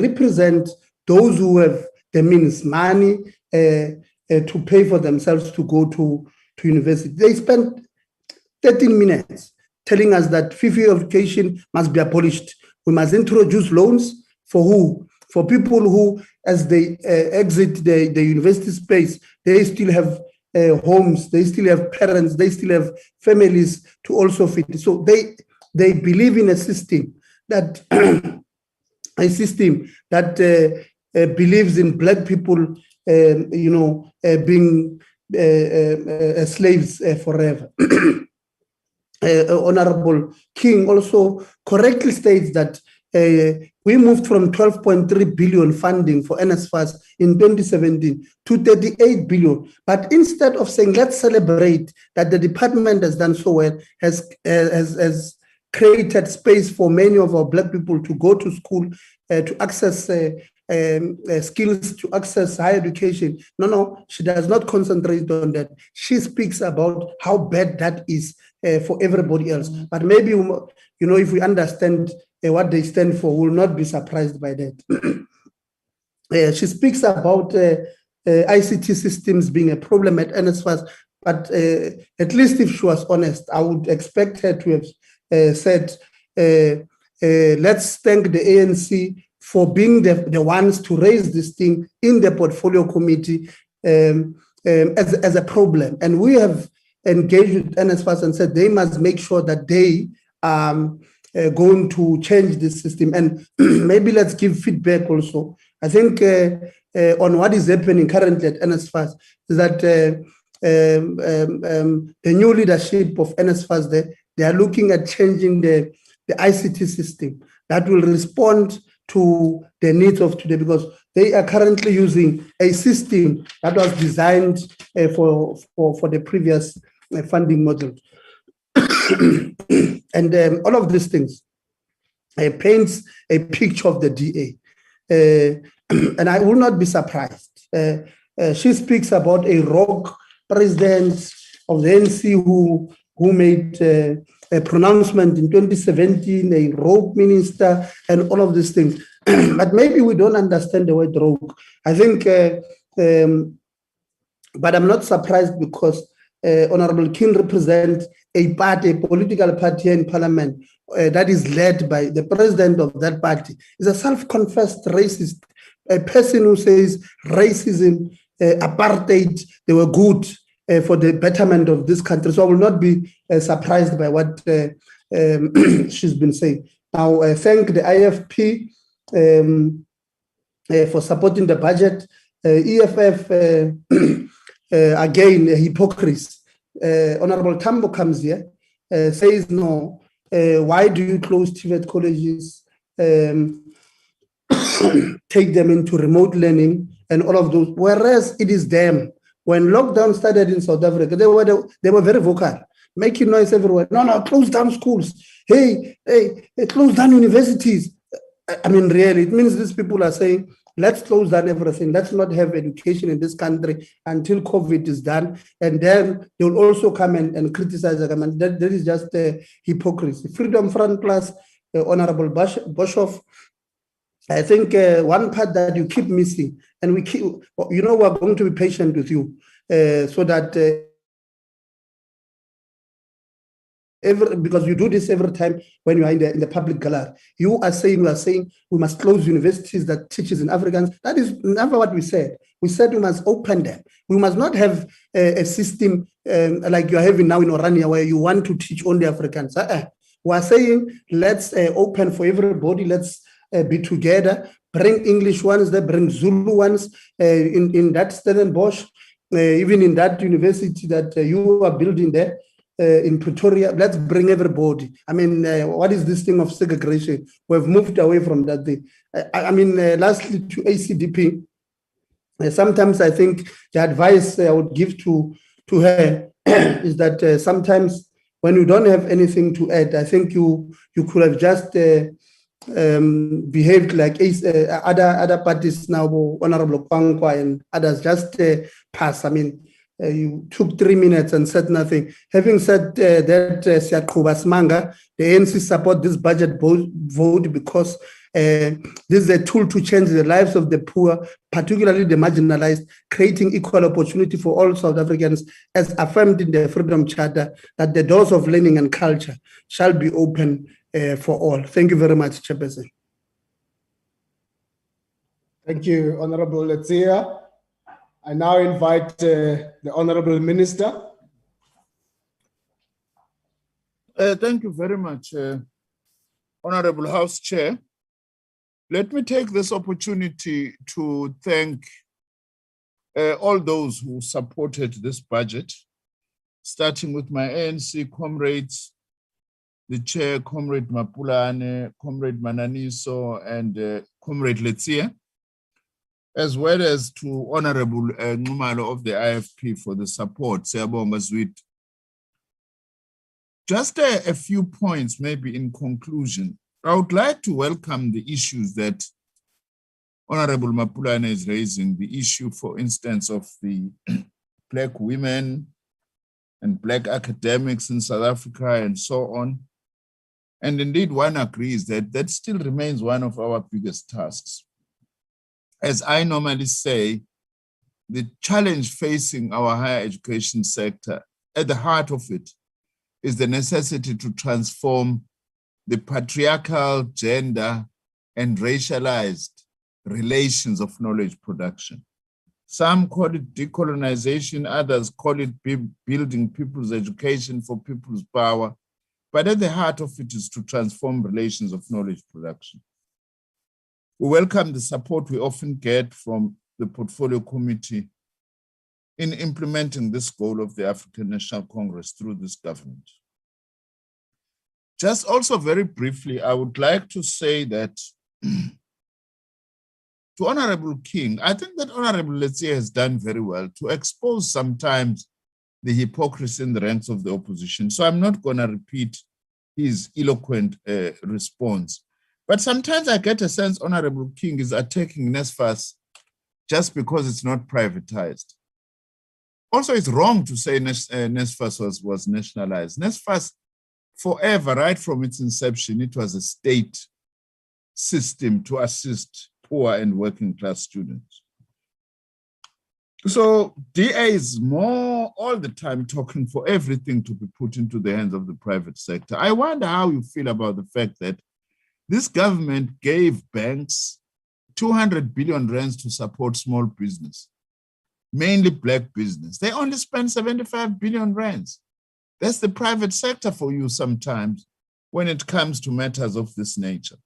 represent those who have the means, money, to pay for themselves to go to university. They spent 13 minutes telling us that fee-free education must be abolished. We must introduce loans for who? For people who, as they exit the university space, they still have homes, they still have parents, they still have families to also feed. So they believe in a system that believes in black people, being slaves forever. Honorable King also correctly states that we moved from 12.3 billion funding for NSFAS in 2017 to 38 billion. But instead of saying, let's celebrate that the department has done so well, has created space for many of our black people to go to school, to access skills, to access higher education. No, she does not concentrate on that. She speaks about how bad that is for everybody else. But maybe, if we understand what they stand for, we will not be surprised by that. She speaks about ICT systems being a problem at NSFAS, but at least if she was honest, I would expect her to have said, let's thank the ANC for being the ones to raise this thing in the portfolio committee as a problem. And we have engaged with NSFAS and said they must make sure that they going to change this system. And maybe let's give feedback also. I think on what is happening currently at NSFAS is that the new leadership of NSFAS, they are looking at changing the ICT system that will respond to the needs of today, because they are currently using a system that was designed for the previous funding model. And all of these things paints a picture of the DA. And I will not be surprised. She speaks about a rogue president of the NC who made a pronouncement in 2017, a rogue minister, and all of these things. But maybe we don't understand the word rogue. I think, but I'm not surprised because Honorable King represents a party, a political party in parliament that is led by the president of that party. Is a self-confessed racist, a person who says racism, apartheid, they were good for the betterment of this country. So I will not be surprised by what she's been saying. Now, thank the IFP for supporting the budget. EFF, again, hypocrisy. Honorable Tambo comes here, says, no, why do you close Tivert colleges, take them into remote learning and all of those, whereas it is them. When lockdown started in South Africa, they were very vocal, making noise everywhere. No, close down schools. Hey, close down universities. I mean, really, it means these people are saying, let's close down everything. Let's not have education in this country until COVID is done. And then they will also come and criticize the government. That is just hypocrisy. Freedom Front Plus, Honorable Boshoff, I think one part that you keep missing, and we're going to be patient with you so that because you do this every time when you are in the public gallery. You are saying we must close universities that teaches in Afrikaans. That is never what we said. We said we must open them. We must not have a system like you're having now in Orania where you want to teach only Afrikaans. We are saying let's open for everybody. Let's be together. Bring English ones there. Bring Zulu ones in that Stellenbosch, even in that university that you are building there. In Pretoria, let's bring everybody. I mean, what is this thing of segregation? We've moved away from that thing. Lastly, to ACDP, sometimes I think the advice I would give to her is that sometimes when you don't have anything to add, I think you could have just behaved like other parties now, Honorable Kwankwa and others, just pass. I mean, you took 3 minutes and said nothing. Having said that, Siyakuba Smanga, the ANC support this budget vote because this is a tool to change the lives of the poor, particularly the marginalized, creating equal opportunity for all South Africans, as affirmed in the Freedom Charter, that the doors of learning and culture shall be open for all. Thank you very much, Chairperson. Thank you, Honorable Letzia. I now invite the Honorable Minister. Thank you very much, Honorable House Chair. Let me take this opportunity to thank all those who supported this budget, starting with my ANC comrades, the chair, Comrade Mapulane, Comrade Mananiso, and Comrade Letsia, as well as to Honorable Numalo of the IFP for the support. Siyabonga Zwit. Just a few points, maybe in conclusion. I would like to welcome the issues that Honorable Mapulane is raising, the issue, for instance, of the Black women and Black academics in South Africa and so on. And indeed, one agrees that that still remains one of our biggest tasks. As I normally say, the challenge facing our higher education sector, at the heart of it, is the necessity to transform the patriarchal, gender, and racialized relations of knowledge production. Some call it decolonization, others call it building people's education for people's power. But at the heart of it is to transform relations of knowledge production. We welcome the support we often get from the Portfolio Committee in implementing this goal of the African National Congress through this government. Just also very briefly, I would like to say that to Honorable King, I think that Honorable Letsie has done very well to expose sometimes the hypocrisy in the ranks of the opposition. So I'm not going to repeat his eloquent response. But sometimes I get a sense Honorable King is attacking NSFAS just because it's not privatized. Also, it's wrong to say NSFAS was nationalized. NSFAS, forever, right from its inception, it was a state system to assist poor and working class students. So DA is more all the time talking for everything to be put into the hands of the private sector. I wonder how you feel about the fact that this government gave banks 200 billion rands to support small business, mainly Black business. They only spend 75 billion rands. That's the private sector for you sometimes when it comes to matters of this nature.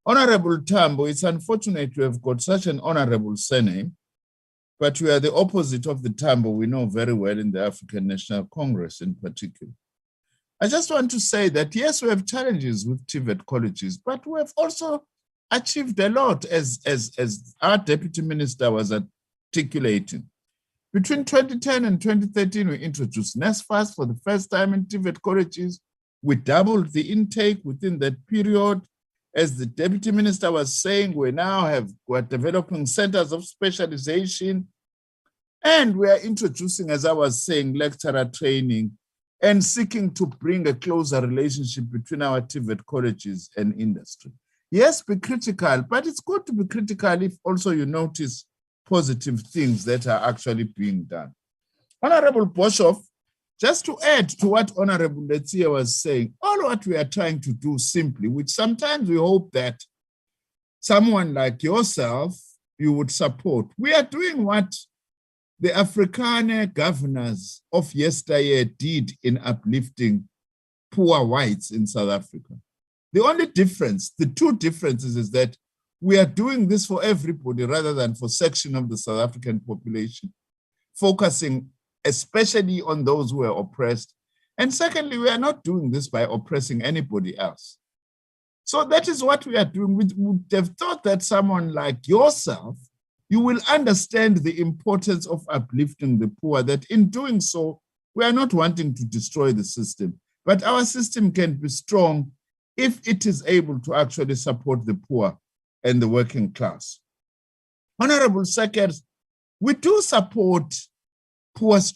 Honorable Tambo, it's unfortunate you have got such an honorable surname, but you are the opposite of the Tambo we know very well in the African National Congress in particular. I just want to say that, yes, we have challenges with Tivert colleges, but we have also achieved a lot as our Deputy Minister was articulating. Between 2010 and 2013, we introduced NSFAS for the first time in Tivert colleges. We doubled the intake within that period. As the Deputy Minister was saying, we're developing centers of specialization, and we are introducing, as I was saying, lecturer training and seeking to bring a closer relationship between our Tivert colleges and industry. Yes, be critical, but it's good to be critical if also you notice positive things that are actually being done. Honorable Boshoff, just to add to what Honorable Letsie was saying, all what we are trying to do simply, which sometimes we hope that someone like yourself, you would support. We are doing what the Afrikaner governors of yesteryear did in uplifting poor whites in South Africa. The only difference, the two differences is that we are doing this for everybody rather than for a section of the South African population, focusing especially on those who are oppressed. And secondly, we are not doing this by oppressing anybody else. So that is what we are doing. We would have thought that someone like yourself, you will understand the importance of uplifting the poor, that in doing so, we are not wanting to destroy the system, but our system can be strong if it is able to actually support the poor and the working class. Honorable Sekers, we do support poor